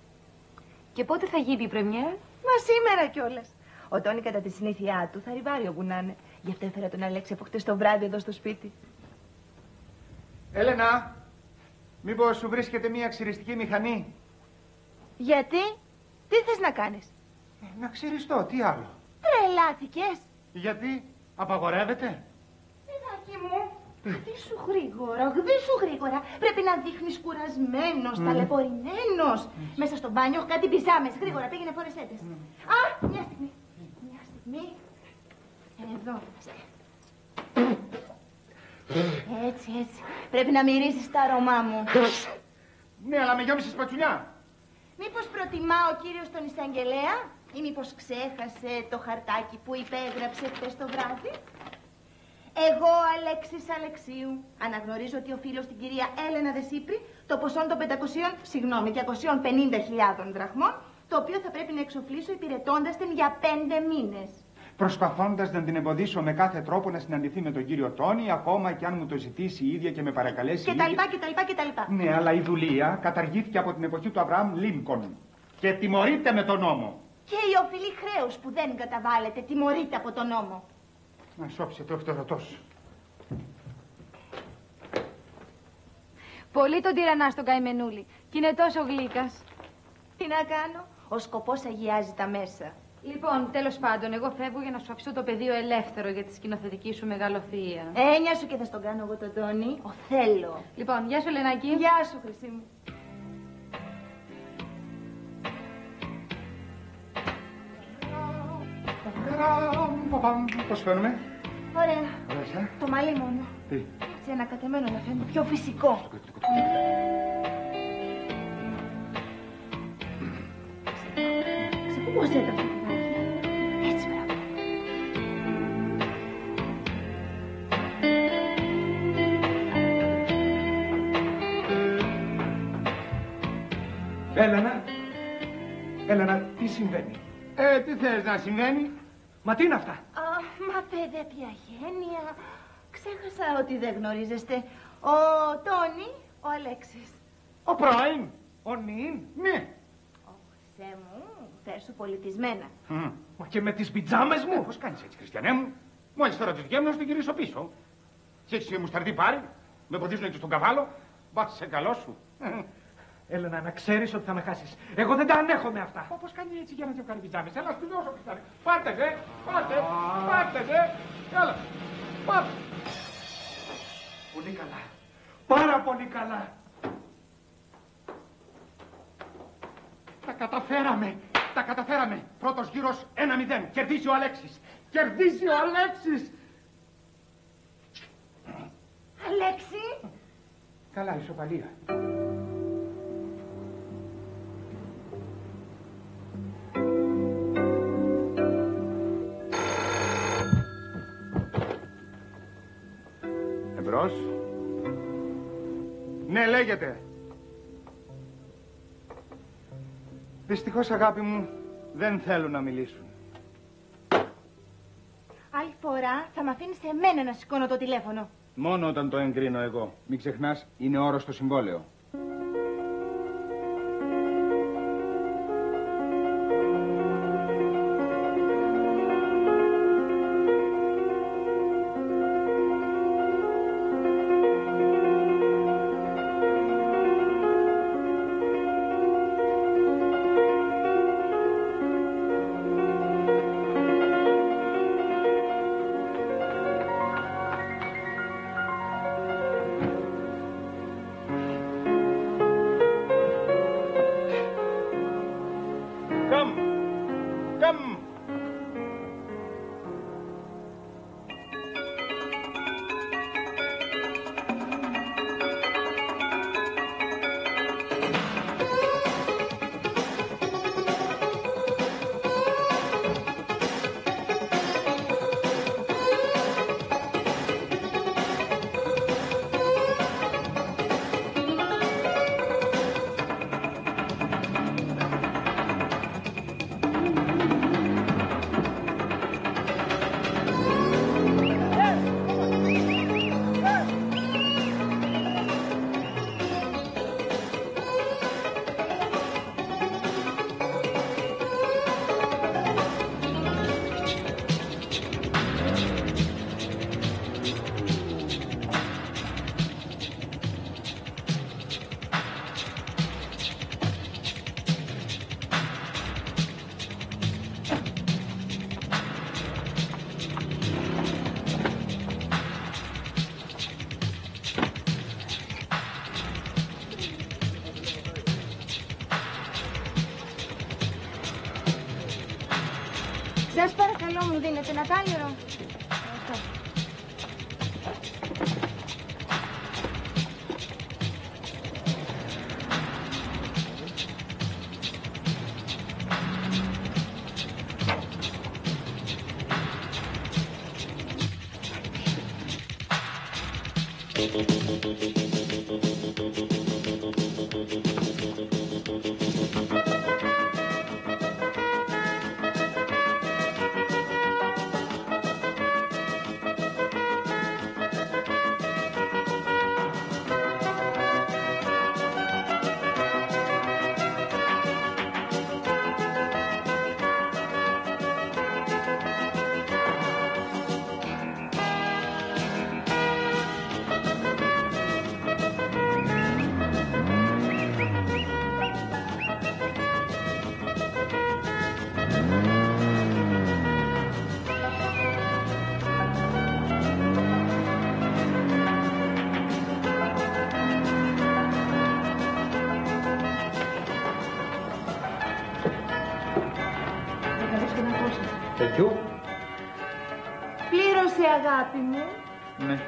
Και πότε θα γίνει η πρεμιέρα? Μα σήμερα κιόλας. Ο Τόνι κατά τη συνήθειά του θα ριβάρει όπου να είναι. Γι' αυτό έφερα τον Αλέξη από χτες το βράδυ εδώ στο σπίτι. Έλενα, μήπως σου βρίσκεται μια ξυριστική μηχανή? Γιατί? Τι θες να κάνεις? Να ξυριστώ, τι άλλο? Τρελάθηκες? Γιατί, απαγορεύεται? Παιδάκι μου, γδίσου γρήγορα, γδίσου γρήγορα. Πρέπει να δείχνεις κουρασμένος, ταλαιπωρημένος. Μέσα στο μπάνιο έχω κάτι πιζάμες. Γρήγορα, πήγαινε φορεσέ τες. Α, μια στιγμή. Μια Μη. Εδώ είμαστε. Έτσι, έτσι. Πρέπει να μυρίσεις τα αρώμά μου. Ναι, αλλά με γιόμισες πατσουλιά. Μήπως προτιμά ο κύριος τον εισαγγελέα ή μήπως ξέχασε το χαρτάκι που υπέγραψε χθες το βράδυ? Εγώ, Αλέξης Αλεξίου, αναγνωρίζω ότι οφείλω στην κυρία Έλενα Δεσίπρη το ποσό των 250.000 δραχμών, το οποίο θα πρέπει να εξοφλήσω υπηρετώντας την για 5 μήνες. Προσπαθώντας να την εμποδίσω με κάθε τρόπο να συναντηθεί με τον κύριο Τόνι, ακόμα και αν μου το ζητήσει η ίδια και με παρακαλέσει. κτλ. Ναι, αλλά η δουλεία καταργήθηκε από την εποχή του Αβραάμ Λίνκον και τιμωρείται με τον νόμο. Και η οφειλή χρέους που δεν καταβάλλεται τιμωρείται από τον νόμο. Να σώψε το ευτορωτός. Πολύ τον τυραννά στον καημενούλη και είναι τόσο γλύκας. Τι να κάνω, ο σκοπός αγιάζει τα μέσα. Λοιπόν, τέλος πάντων, εγώ φεύγω για να σου αφήσω το πεδίο ελεύθερο για τη σκηνοθετική σου μεγαλοθεία. Νιά σου και θα στον κάνω εγώ τον Τόνι. Οθέλο. Λοιπόν, γεια σου Ελενάκη. Γεια σου Χρυσή μου. Πώς φαίνομαι? Ωραία. Ωραία. Το μαλλί μόνο. Τι? Έτσι ανακατεμένο να φαίνεται πιο φυσικό. Ξεκούμπωσε τα φωτογράφια. Έτσι, μπράβο. Έλενα, τι συμβαίνει? Τι θες να συμβαίνει? Μα τι είναι αυτά? Μα παιδεύια γένεια. Ξέχασα ότι δεν γνωρίζεστε. Ο Τόνι, ο Αλέξης. Ο πρώην, ο νυν, ναι. Χριστέ μου, θες σου πολιτισμένα. Μα και με τις πιτζάμες μου. Πώς κάνεις έτσι, Χριστιανέ μου? Μόλις τώρα τη βγαίνω να την γυρίσω πίσω. Και έτσι μου σταρτεί πάρει. Με ποδίζουν έτσι στον καβάλο. Μπα σε καλό σου. Έλενα, να ξέρεις ότι θα με χάσεις. Εγώ δεν τα ανέχομαι αυτά. Πώς κάνει έτσι για να κάνει πιτζάμες? Έλα, σου δώσω, Χριστιανέ. Πάρτε, Έλα, πάρτε. Πολύ καλά. Πάρα πολύ καλά. Τα καταφέραμε. Πρώτος γύρος 1-0. Κερδίζει ο Αλέξης. Αλέξη. Καλά, ισοπαλία. Εμπρός. Ναι, λέγεται. Δυστυχώς, αγάπη μου, δεν θέλουν να μιλήσουν. Άλλη φορά θα μ' αφήνεις εμένα να σηκώνω το τηλέφωνο. Μόνο όταν το εγκρίνω εγώ. Μην ξεχνάς, είναι όρος στο συμβόλαιο. Σας παρακαλώ, μου δίνετε ένα κάλυρο. Πλήρωσε, αγάπη μου. Ναι.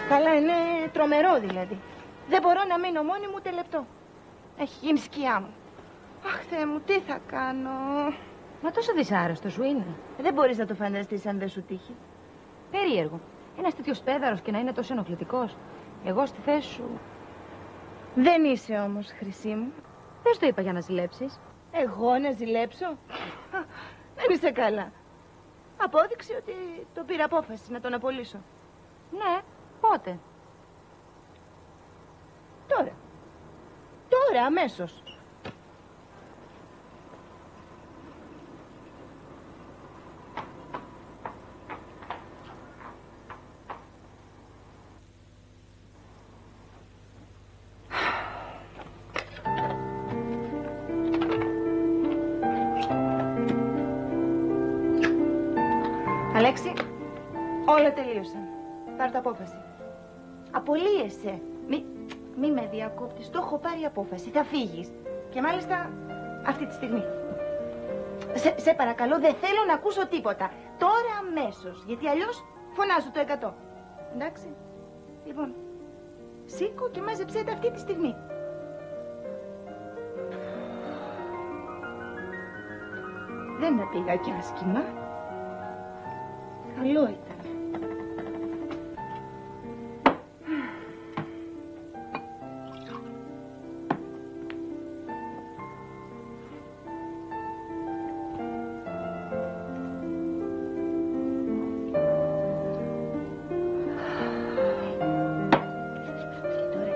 Καλά, είναι τρομερό δηλαδή. Δεν μπορώ να μείνω μόνη μου ούτε λεπτό. Έχει γίνει σκιά μου. Αχ, Θεέ μου, τι θα κάνω. Μα τόσο δυσάρεστο σου είναι. Δεν μπορείς να το φανταστείς αν δεν σου τύχει. Περίεργο. Ένας τέτοιος πέδαρος και να είναι τόσο ενοχλητικός. Εγώ στη θέση σου. Δεν είσαι όμως, Χρυσή μου. Δεν σου το είπα για να ζηλέψεις. Εγώ να ζηλέψω. Δεν είσαι καλά. Απόδειξε ότι το πήρα απόφαση να τον απολύσω. Ναι, πότε? Τώρα. Τώρα, αμέσως. Αλέξη, όλα τελείωσαν. Πάρ' το απόφαση. Απολύεσαι. Μη με διακόπτεις. Το έχω πάρει απόφαση. Θα φύγεις. Και μάλιστα αυτή τη στιγμή. Σε παρακαλώ, δεν θέλω να ακούσω τίποτα. Τώρα αμέσως. Γιατί αλλιώς φωνάζω το 100. Εντάξει. Λοιπόν, σήκω και μάζεψέ τα αυτή τη στιγμή. Δεν τα πήγα κι άσχημα. Καλό ήταν.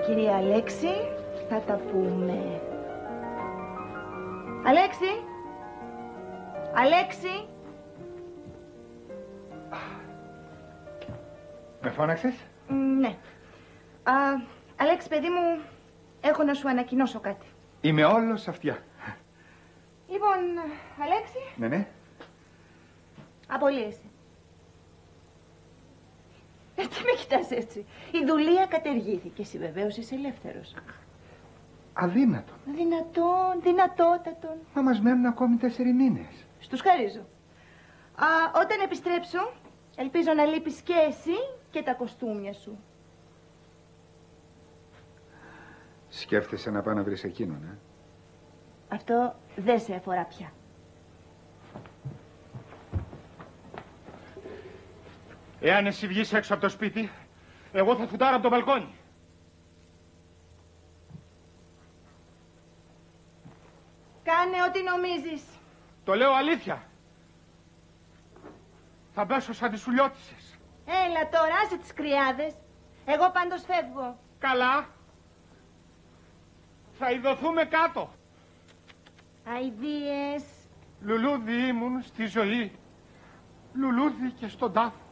Κυρία Αλέξη, θα τα πούμε. Αλέξη! Αλέξη! Με φώναξες? Ναι. Αλέξη, παιδί μου, έχω να σου ανακοινώσω κάτι. Είμαι όλος αυτιά. Λοιπόν, Αλέξη. Ναι, ναι. Απολύεσαι. Τι με κοιτάς έτσι. Η δουλεία κατεργήθηκε. Εσύ βεβαίως είσαι ελεύθερος. Αδύνατον. Δυνατότατον. Μα μας μένουν ακόμη 4 μήνες. Στους χαρίζω. Όταν επιστρέψω, ελπίζω να λείπεις και εσύ και τα κοστούμια σου. Σκέφτεσαι να πάω να βρεις εκείνον, Αυτό δεν σε αφορά πια. Εάν εσύ βγεις έξω από το σπίτι, εγώ θα φουτάρω από το μπαλκόνι. Κάνε ό,τι νομίζεις. Το λέω αλήθεια. Θα πέσω σαν τις σουλιώτισσες. Έλα τώρα, άσε τις κρυάδες. Εγώ πάντως φεύγω. Καλά. Θα ειδωθούμε κάτω. Αηδίες. Λουλούδι ήμουν στη ζωή. Λουλούδι και στον τάφο.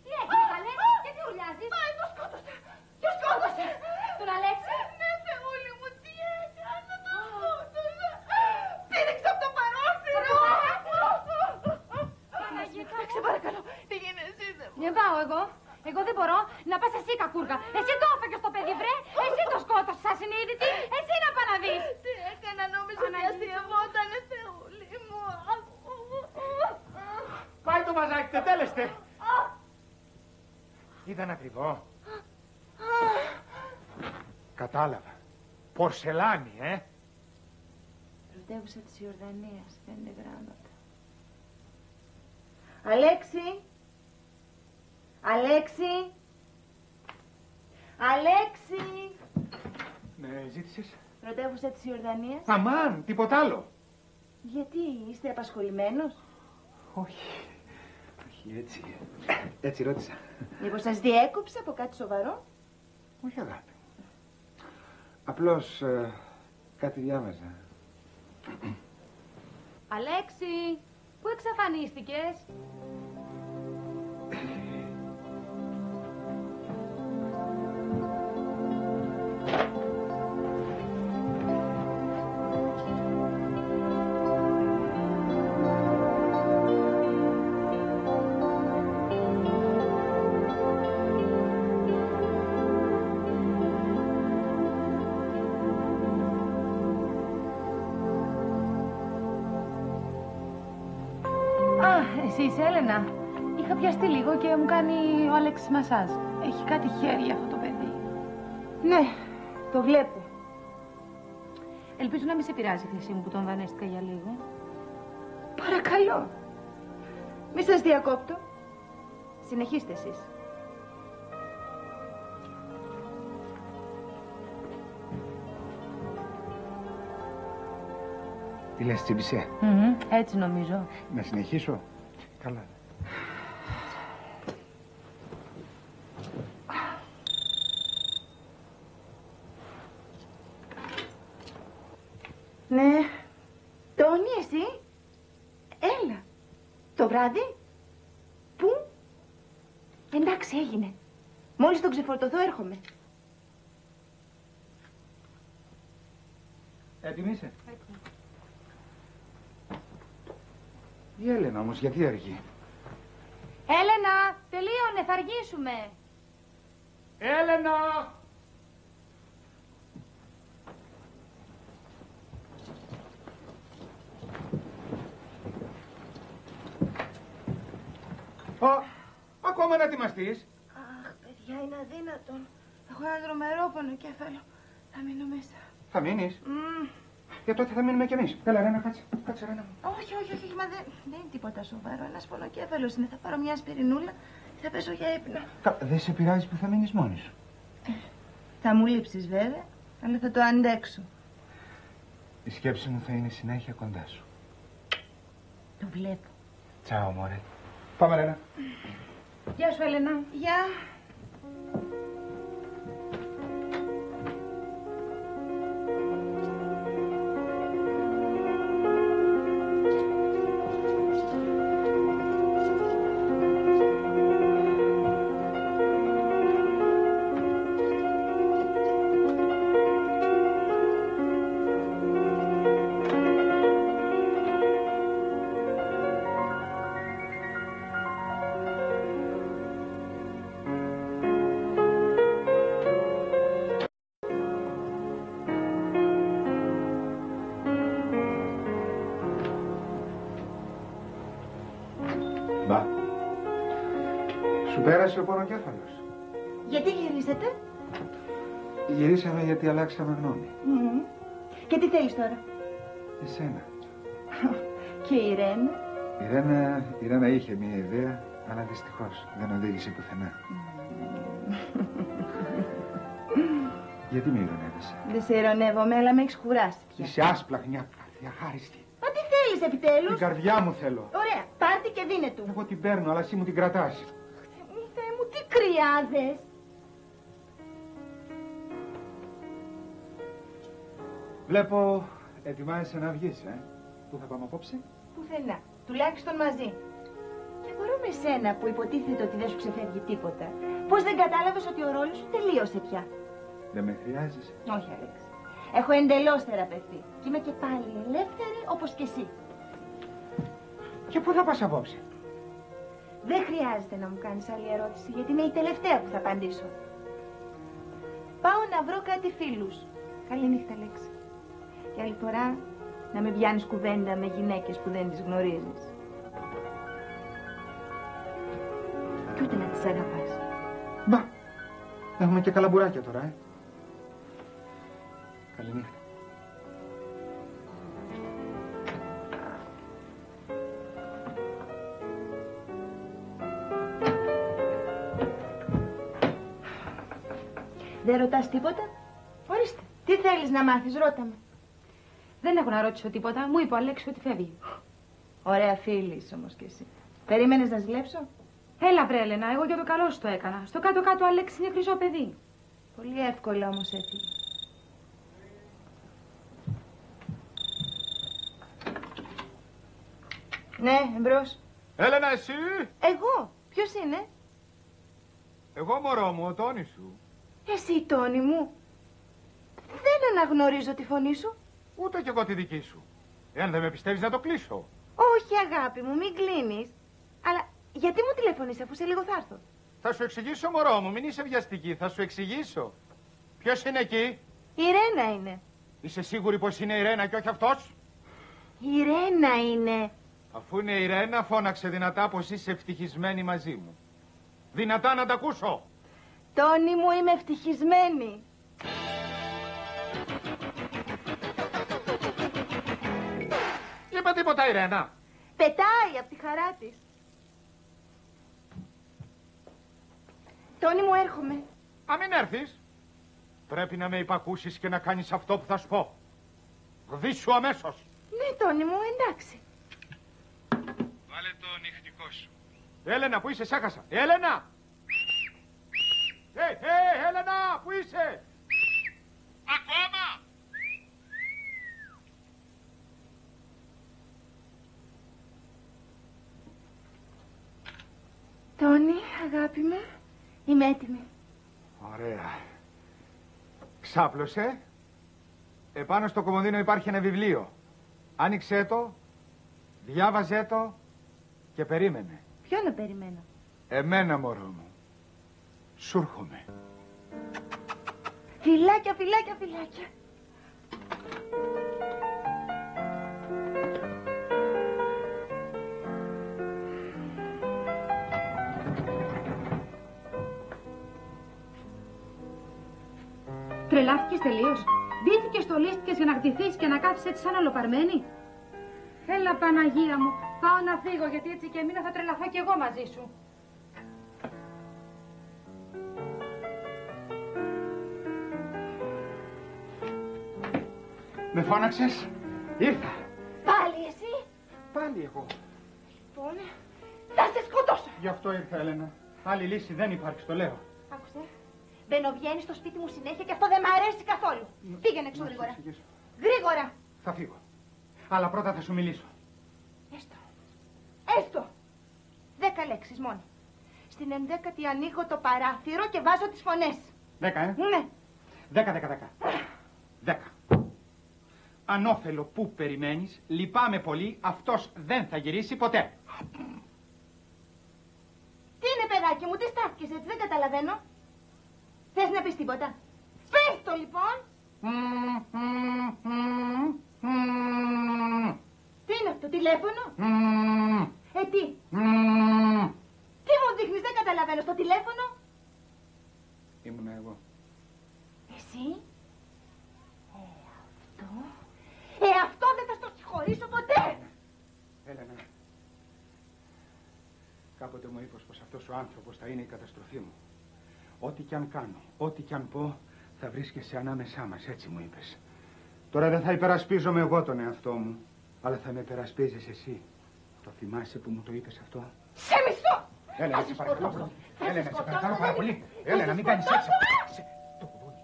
Τι έγινε, καλέ, γιατί ουρλιάζεις? Μα το σκότωσε. Ποιος σκότωσε? Τον Αλέξη? Ναι, Θεούλη μου, τι έκανα, το σκότωσε. Πήδηξε από το παράθυρο. Παναγικά. Σε παρακαλώ, τι γίνεται εσύ, δεν μπορώ. Δεν πάω εγώ. Εγώ δεν μπορώ. Να πας εσύ, κακούργα. Εσύ το έφαγες το παιδί, βρε. Εσύ το σκότωσες ασυνείδητη. Εσύ να πας να δεις. Τι έκανα, νόμιζα ότι αστειευότανε, Θεούλη μου. Πάει το μαζάκι, τετέλεστε. Ήταν ακριβό. Κατάλαβα. Πορσελάνη, Πρωτεύουσα της Ιορδανίας, δεν είναι γράμματα. Αλέξη! Αλέξη! Αλέξη! Με ζήτησες? Πρωτεύουσα της Ιορδανίας. Αμάν, τίποτα άλλο. Γιατί, είστε απασχολημένος? Όχι. Όχι, έτσι ρώτησα. Μήπως σας διέκοψε από κάτι σοβαρό? Όχι, αγάπη. Απλώς κάτι διάβαζα. Αλέξη, πού εξαφανίστηκες? Εσύ είσαι Έλενα. Είχα πιαστεί λίγο και μου κάνει ο Άλεξ μασάζ. Έχει κάτι χέρι αυτό το παιδί. Ναι, το βλέπω. Ελπίζω να μην σε πειράζει, Χρυσή μου, που τον δανέστηκα για λίγο. Παρακαλώ. Μη σας διακόπτω. Συνεχίστε εσείς. Τι λες, τσίμπησε? Έτσι νομίζω. Να συνεχίσω? Καλά. Ναι. Τόνι, εσύ. Έλα. Το βράδυ. Πού? Εντάξει, έγινε. Μόλις τον ξεφορτωθώ έρχομαι. Έτοιμη είσαι? Έτοιμη. Η Έλενα όμως, γιατί αργεί? Έλενα, τελείωνε, θα αργήσουμε. Έλενα! Ακόμα να ετοιμαστείς? Αχ, παιδιά, είναι αδύνατον. Έχω ένα τρομερό πονοκέφαλο. Θα μείνω μέσα. Θα μείνεις? Για τότε θα μείνουμε κι εμείς. Έλα, Ρένα, κάτσε. Κάτσε, Ρένα μου. Όχι, μα δεν είναι τίποτα σοβαρό. Ένας πονοκέφαλος είναι. Θα πάρω μια ασπιρινούλα και θα πέσω για ύπνο. Δεν σε πειράζει που θα μείνεις μόνη σου? Θα μου λείψεις βέβαια, αλλά θα το αντέξω. Η σκέψη μου θα είναι συνέχεια κοντά σου. Το βλέπω. Τσάω, μωρέ. Πάμε, Ρένα. Γεια σου, Έλενα. Γεια. Μπα. Σου πέρασε ο πονοκέφαλος? Γιατί γυρίσατε? Γυρίσαμε γιατί αλλάξαμε γνώμη. Και τι θέλεις τώρα? Εσένα. Και η Ρένα? Η Ρένα είχε μια ιδέα, αλλά δυστυχώς δεν οδήγησε πουθενά. Γιατί με ειρωνεύεσαι? Δεν σε ειρωνεύομαι, αλλά με έχεις κουράσει πια. Είσαι άσπλαχνιά, αχάριστη. Μα τι θέλεις επιτέλους? Την καρδιά μου θέλω. Ωραία, πάρ' τη και δίνε του. Εγώ την παίρνω, αλλά εσύ μου την κρατάς. Θεέ μου, τι κρυάδες. Βλέπω, ετοιμάζεσαι να βγεις, Πού θα πάμε απόψε? Πουθενά, τουλάχιστον μαζί. Και μπορώ με σένα που υποτίθεται ότι δεν σου ξεφεύγει τίποτα. Πώς δεν κατάλαβες ότι ο ρόλος σου τελείωσε πια? Δεν με χρειάζεσαι. Όχι, Αλέξη. Έχω εντελώς θεραπευτεί. Και είμαι και πάλι ελεύθερη όπως και εσύ. Και πού θα πας απόψε? Δεν χρειάζεται να μου κάνεις άλλη ερώτηση, γιατί είμαι η τελευταία που θα απαντήσω. Πάω να βρω κάτι φίλους. Καληνύχτα, Αλέξη. Και άλλη φορά να με πιάνεις κουβέντα με γυναίκες που δεν τις γνωρίζεις. Και ούτε να τις αγαπάς. Μπα, έχουμε και καλαμπουράκια τώρα, Καληνύχτα. Δεν ρωτάς τίποτα? Ορίστε. Τι θέλεις να μάθεις, ρώτα με. Δεν έχω να ρωτήσω τίποτα. Μου είπε ο Αλέξη ότι φεύγει. Ωραία φίλη είσαι όμως κι εσύ. Περίμενες να ζηλέψω? Έλα βρε Έλενα, εγώ για το καλό σου το έκανα. Στο κάτω-κάτω ο Αλέξη είναι χρυσό παιδί. Πολύ εύκολα όμως έφυγε. Ναι, εμπρός. Έλενα, εσύ! Εγώ! Ποιος είναι? Εγώ, μωρό μου, ο Τόνι σου. Εσύ, Τόνι μου. Δεν αναγνωρίζω τη φωνή σου. Ούτε κι εγώ τη δική σου. Εάν δεν με πιστεύεις να το κλείσω. Όχι, αγάπη μου, μην κλείνεις. Αλλά γιατί μου τηλεφωνείς αφού σε λίγο θα έρθω? Θα σου εξηγήσω, μωρό μου, μην είσαι βιαστική, θα σου εξηγήσω. Ποιος είναι εκεί? Η Ρένα είναι. Είσαι σίγουρη πως είναι η Ρένα και όχι αυτός? Η Ρένα είναι. Αφού είναι η Ρένα, φώναξε δυνατά πως είσαι ευτυχισμένη μαζί μου. Δυνατά να τα ακούσω. Τόνι μου, είμαι ευτυχισμένη. Είπε τίποτα η Ρένα? Πετάει από τη χαρά της. Τόνι μου, έρχομαι. Α, μην έρθεις. Πρέπει να με υπακούσεις και να κάνεις αυτό που θα σου πω. Γδίσου αμέσως. Ναι, Τόνι μου, εντάξει. Βάλε το νυχτικό σου. Έλενα, πού είσαι, σ' έχασα. Έλενα! Έλενα, πού είσαι? Ακόμα! Τόνι, αγάπη μου, είμαι έτοιμη. Ωραία. Ξάπλωσε. Επάνω στο κομμωδίνο υπάρχει ένα βιβλίο. Άνοιξέ το, διάβαζέ το και περίμενε. Ποιο να περιμένω? Εμένα, μωρό μου. Σου έρχομαι. Φιλάκια, φιλάκια, φιλάκια. Τρελάθηκες τελείως. Ντύθηκες, στολίστηκες για να χτυθείς και να κάθεις έτσι σαν ολοπαρμένη. Έλα, Παναγία μου, πάω να φύγω γιατί έτσι και εμείνα θα τρελαθώ κι εγώ μαζί σου. Με φώναξες? Ήρθα. Πάλι εσύ? Πάλι εγώ. Λοιπόν, θα σε σκοτώσω. Γι' αυτό ήρθα, Έλενα. Άλλη λύση δεν υπάρχει, το λέω. Άκουσε. Μπαινοβγαίνει στο σπίτι μου συνέχεια και αυτό δεν μ' αρέσει καθόλου. Πήγαινε έξω γρήγορα. Γρήγορα. Θα φύγω. Αλλά πρώτα θα σου μιλήσω. Έστω. Έστω. 10 λέξεις μόνο. Στην 11η ανοίγω το παράθυρο και βάζω τις φωνές. 10, Ναι. 10. Ανώφελο που περιμένεις, λυπάμαι πολύ, αυτός δεν θα γυρίσει ποτέ. Τι είναι, παιδάκι μου, τι στάθηκες έτσι, δεν καταλαβαίνω. Θες να πεις τίποτα? Πες το λοιπόν. Τι είναι αυτό, τηλέφωνο? Τι? Τι μου δείχνεις, δεν καταλαβαίνω, στο τηλέφωνο? Ήμουνα εγώ. Εσύ? Αυτό δεν θα στο συγχωρήσω ποτέ. Έλενα, κάποτε μου είπες πως αυτός ο άνθρωπος θα είναι η καταστροφή μου. Ό,τι κι αν κάνω, ό,τι κι αν πω, θα βρίσκεσαι ανάμεσά μας, έτσι μου είπες. Τώρα δεν θα υπερασπίζομαι εγώ τον εαυτό μου, αλλά θα με υπερασπίζεις εσύ. Το θυμάσαι που μου το είπες αυτό? Σε μισθώ! Έλενα, σε παρακαλώ. Έλενα, σε παρακαλώ πάρα πολύ. Έλενα, μην κάνεις έτσι. Το κουδούνι.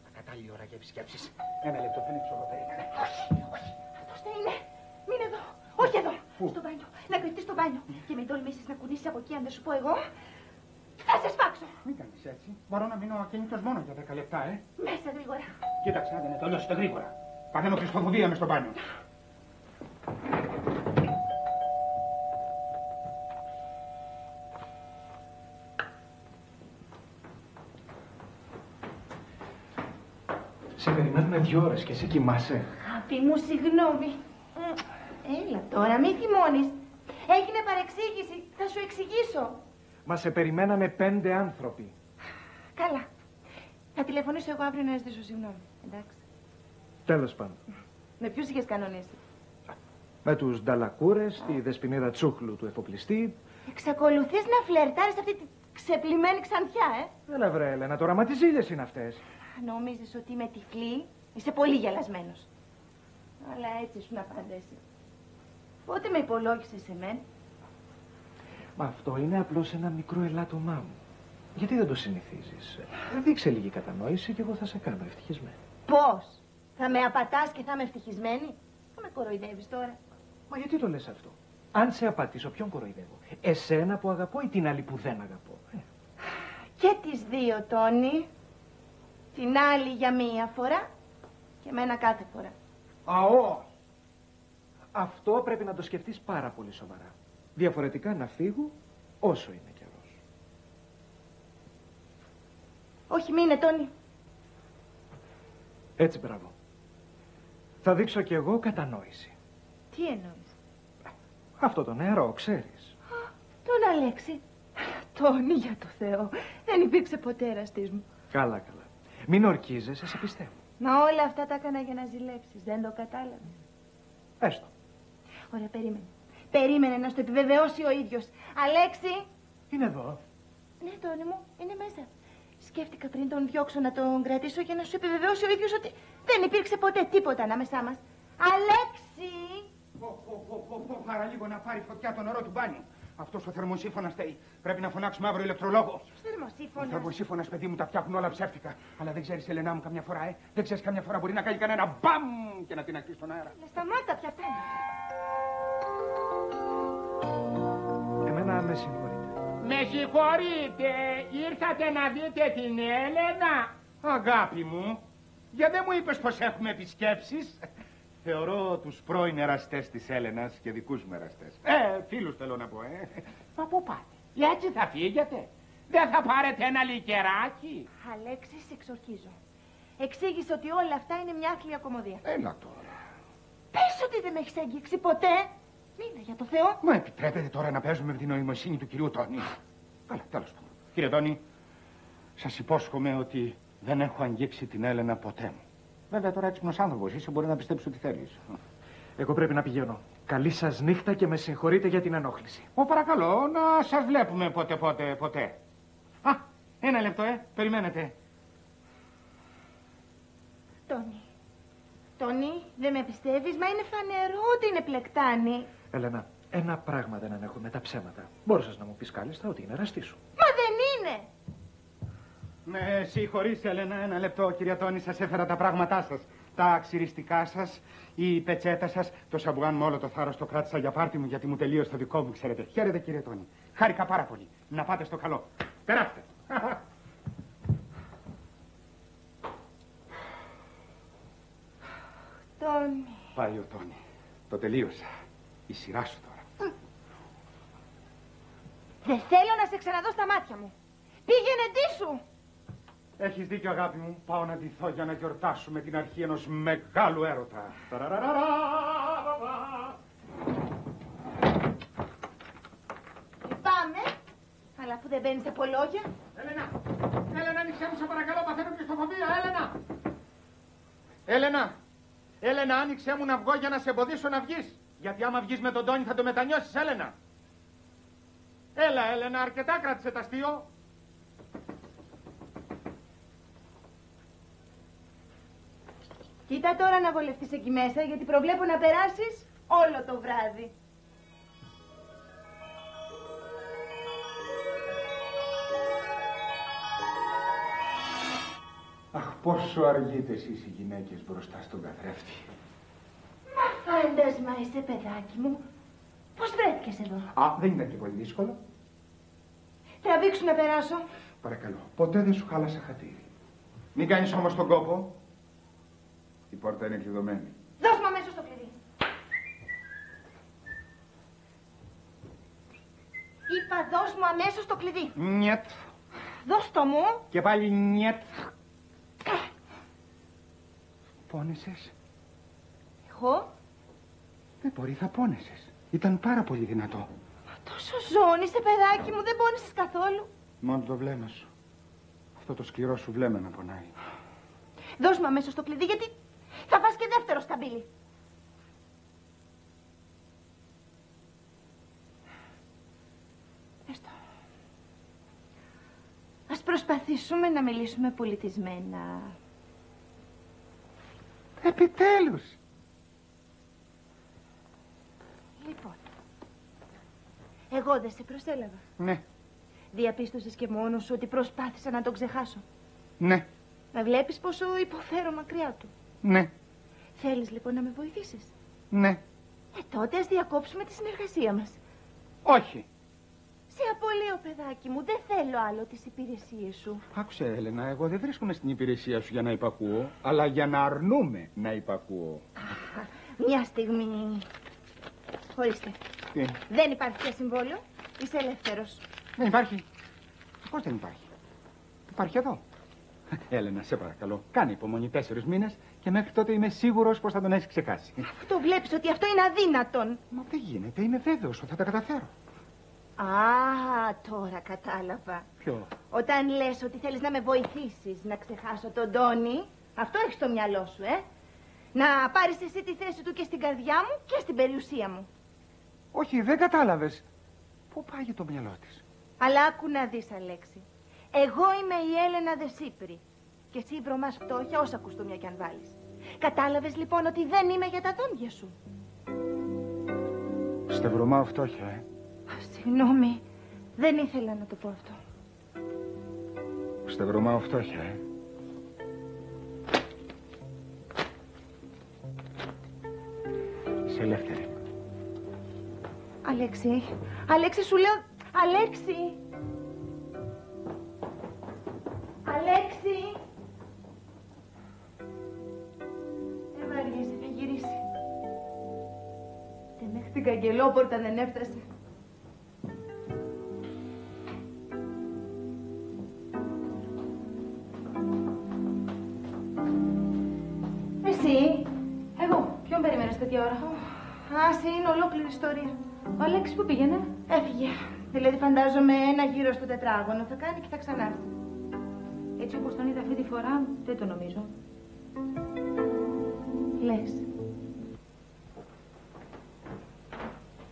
Ακατάλληλη ώρα για επισκέψεις. Ένα λεπτό, δεν έξω εδώ, περίμενε. Όχι, αυτός δεν είναι. Μην εδώ. Όχι εδώ. Στο μπάνιο. Να κρυφτείς στο μπάνιο. Και μην τολμήσεις να κουνήσεις από εκεί αν δεν σου πω εγώ. Θα σε σφάξω. Μην κάνεις έτσι. Μπορώ να μείνω ακίνητος μόνο για 10 λεπτά, Μέσα γρήγορα. Κοίταξε, άντε, το λιώσετε γρήγορα. Παθαίνω κλειστοφοβία μες στο μπάνιο. Σε περιμένουμε 2 ώρες και εσύ κοιμάσαι. Αγάπη μου, συγγνώμη. Έλα τώρα, μη θυμώνεις. Έγινε παρεξήγηση. Θα σου εξηγήσω. Μα σε περιμένανε 5 άνθρωποι. Καλά. Θα τηλεφωνήσω εγώ αύριο να ζητήσω συγγνώμη. Εντάξει. Τέλος πάντων. Με ποιους είχες κανονίσει? Με τους Νταλακούρες, τη Δεσποινίδα Τσούχλου του εφοπλιστή. Εξακολουθείς να φλερτάρεις αυτή τη ξεπλημμένη ξανθιά, Έλα βρε, Έλενα, τώρα μα τι ζήλιες είναι αυτές. Νομίζεις ότι είμαι τυφλή? Είσαι πολύ γελασμένος. Αλλά έτσι ήσουν πάντα εσύ. Πότε με υπολόγισες σε μένα? Μα αυτό είναι απλώς ένα μικρό ελάττωμά μου. Γιατί δεν το συνηθίζεις? Δείξε λίγη κατανόηση και εγώ θα σε κάνω ευτυχισμένη. Πώς? Θα με απατάς και θα είμαι ευτυχισμένη? Θα με κοροϊδεύεις τώρα? Μα γιατί το λες αυτό? Αν σε απατήσω, ποιον κοροϊδεύω? Εσένα που αγαπώ ή την άλλη που δεν αγαπώ? Και τις δύο, Τόνι. Την άλλη για μία φορά και εμένα κάθε φορά. Αώ! Αυτό πρέπει να το σκεφτείς πάρα πολύ σοβαρά. Διαφορετικά να φύγω όσο είναι καιρός. Όχι, μείνε, Τόνι. Έτσι, μπράβο. Θα δείξω κι εγώ κατανόηση. Τι εννοείς? Αυτό το νερό, ξέρεις. Τον Αλέξη. Τόνι, για το Θεό. Δεν υπήρξε ποτέ εραστής μου. Καλά, καλά. Μην ορκίζεσαι, σε πιστεύω. Μα όλα αυτά τα έκανα για να ζηλέψεις. Δεν το κατάλαβες? Έστω. Ωραία, περίμενε. Περίμενε να στο επιβεβαιώσει ο ίδιος. Αλέξη! Είναι εδώ. Ναι, Τόνι μου, είναι μέσα. Σκέφτηκα πριν τον διώξω να τον κρατήσω για να σου επιβεβαιώσει ο ίδιος ότι δεν υπήρξε ποτέ τίποτα ανάμεσά μας. Αλέξη! Παραλίγο να πάρει φωτιά το νερό του μπάνιου. Αυτός ο θερμοσύφωνας στέει. Πρέπει να φωνάξουμε αύριο ηλεκτρολόγο. Ποιος θερμοσύφωνας? Ο θερμοσύφωνας, παιδί μου, τα φτιάχνουν όλα ψεύτικα. Αλλά δεν ξέρεις, Ελενά μου, καμιά φορά, Δεν ξέρεις, καμιά φορά μπορεί να κάνει κανένα μπαμ και να την ακρίσει στον αέρα. Σταμάτα πια, φτάνει. Εμένα με συγχωρείτε. Με συγχωρείτε, ήρθατε να δείτε την Έλενα. Αγάπη μου, για δεν μου είπες πως έχουμε επισκέψεις? Θεωρώ τους πρώην εραστές της Έλενας και δικούς μου εραστές. Φίλους θέλω να πω, Μα πού πάτε? Έτσι θα φύγετε? Δεν θα πάρετε ένα λικεράκι? Αλέξη, σε εξορκίζω. Εξήγησε ότι όλα αυτά είναι μια άθλια κωμωδία. Έλα τώρα. Πες ότι δεν με έχεις αγγίξει ποτέ. Μείνε, για το Θεό. Μα επιτρέπετε τώρα να παίζουμε με την νοημοσύνη του κυρίου Τόνι? Καλά, τέλος πάντων. Κύριε Τόνι, σας υπόσχομαι ότι δεν έχω αγγίξει την Έλενα ποτέ μου. Βέβαια τώρα έξυπνος άνθρωπος είσαι, μπορεί να πιστέψει ό,τι θέλεις. Εγώ πρέπει να πηγαίνω. Καλή σας νύχτα και με συγχωρείτε για την ενόχληση. Παρακαλώ, να σας βλέπουμε ποτέ. Α, ένα λεπτό, περιμένετε. Τόνι, δεν με πιστεύεις? Μα είναι φανερό ότι είναι πλεκτάνη. Έλενα, ένα πράγμα δεν ανέχομαι, τα ψέματα. Μπορούσες να μου πεις κάλλιστα ότι είναι εραστή σου. Μα δεν είναι. Με συγχωρείς, Έλενα, ένα λεπτό, κυρία Τόνι, σας έφερα τα πράγματά σας. Τα ξυριστικά σας, η πετσέτα σας, το σαμπουάν με όλο το θάρρος το κράτησα για πάρτι μου γιατί μου τελείωσε το δικό μου, ξέρετε. Χαίρετε, κύριε Τόνι. Χάρηκα πάρα πολύ. Να πάτε στο καλό. Περάστε. Τόνι. Πάει ο Τόνι. Το τελείωσα. Η σειρά σου τώρα. Δεν θέλω να σε ξαναδώ στα μάτια μου. Πήγαινε ντύσου. Έχεις δίκιο, αγάπη μου. Πάω να ντυθώ για να γιορτάσουμε την αρχή ενός μεγάλου έρωτα. Πάμε. Αλλά αφού δεν μπαίνεις από λόγια. Έλενα, άνοιξέ μου, σε παρακαλώ, παθαίνω κλειστοφοβία, Έλενα, άνοιξέ μου να βγω για να σε εμποδίσω να βγεις. Γιατί άμα βγεις με τον Τόνι θα το μετανιώσεις, Έλενα. Έλα, Έλενα, αρκετά κράτησε το αστείο. Κοίτα τώρα να βολευτείς εκεί μέσα, γιατί προβλέπω να περάσεις όλο το βράδυ. Αχ, πόσο αργείτε εσείς οι γυναίκες μπροστά στον καθρέφτη. Μα φάντασμα είσαι, παιδάκι μου. Πώς βρέθηκες εδώ? Α, δεν ήταν και πολύ δύσκολο. Τραβήξου να περάσω. Παρακαλώ, ποτέ δεν σου χάλασα χατήρι. Μην κάνεις όμως τον κόπο. Η πόρτα είναι κλειδωμένη. Δώσ' μου αμέσως το κλειδί. Είπα δώσ' μου αμέσως το κλειδί. Νιετ. Δώσ' το μου. Και πάλι νιετ. Πόνεσες? Εγώ? Δεν μπορεί, θα πόνεσες. Ήταν πάρα πολύ δυνατό. Μα τόσο ζώνησε, παιδάκι μου, δεν πόνεσες καθόλου. Μόνο το βλέμμα σου. Αυτό το σκληρό σου βλέμμα να πονάει. Δώσ' μου αμέσως το κλειδί, γιατί θα φας και δεύτερο σκαμπίλι. Έστω. Ας προσπαθήσουμε να μιλήσουμε πολιτισμένα. Επιτέλους. Λοιπόν, εγώ δεν σε προσέλαβα. Ναι. Διαπίστωσες και μόνος σου ότι προσπάθησα να τον ξεχάσω. Ναι. Με βλέπεις πόσο υποφέρω μακριά του. Ναι. Θέλεις λοιπόν να με βοηθήσεις? Ναι. Τότε ας διακόψουμε τη συνεργασία μας. Όχι. Σε απολύω, παιδάκι μου, δεν θέλω άλλο τις υπηρεσίες σου. Άκουσε, Έλενα, εγώ δεν βρίσκομαι στην υπηρεσία σου για να υπακούω, αλλά για να αρνούμε να υπακούω. Μια στιγμή. Χωρίστε. Τι? Δεν υπάρχει πια συμβόλαιο. Είσαι ελεύθερος. Δεν υπάρχει. Πώς δεν υπάρχει? Υπάρχει εδώ. Έλενα, σε παρακαλώ, κάνε υπομονή 4 μήνες και μέχρι τότε είμαι σίγουρος πως θα τον έχεις ξεχάσει. Αυτό βλέπεις ότι αυτό είναι αδύνατον. Μα δεν γίνεται, είμαι βέβαιος ότι θα τα καταφέρω. Α, τώρα κατάλαβα. Ποιο? Όταν λες ότι θέλεις να με βοηθήσεις να ξεχάσω τον Τόνι, αυτό έχεις στο μυαλό σου, Να πάρεις εσύ τη θέση του και στην καρδιά μου και στην περιουσία μου. Όχι, δεν κατάλαβες. Πού πάει το μυαλό της? Αλλά άκου να δεις, Αλέξη. Εγώ είμαι η Έλενα Δεσίπρη. Και εσύ βρωμάς φτώχεια όσα κουστούμια κι αν βάλεις. Κατάλαβες λοιπόν ότι δεν είμαι για τα δόντια σου? Στευρωμάω φτώχεια, Συγγνώμη, δεν ήθελα να το πω αυτό. Στευρωμάω φτώχεια, Είσαι ελεύθερη. Αλέξη, Αλέξη σου λέω, Αλέξη. Αλέξη. Δεν βαριέσαι, θα γυρίσει. Και μέχρι την καγκελόπορτα δεν έφτασε. Εσύ. Εγώ. Ποιον περιμένεις τέτοια ώρα? Άσε, είναι ολόκληρη ιστορία. Ο Αλέξης που πήγαινε? Έφυγε. Δηλαδή φαντάζομαι ένα γύρο στο τετράγωνο θα κάνει και θα ξανάρθει. Έτσι όπως τον είδα αυτή τη φορά, δεν το νομίζω. Λες.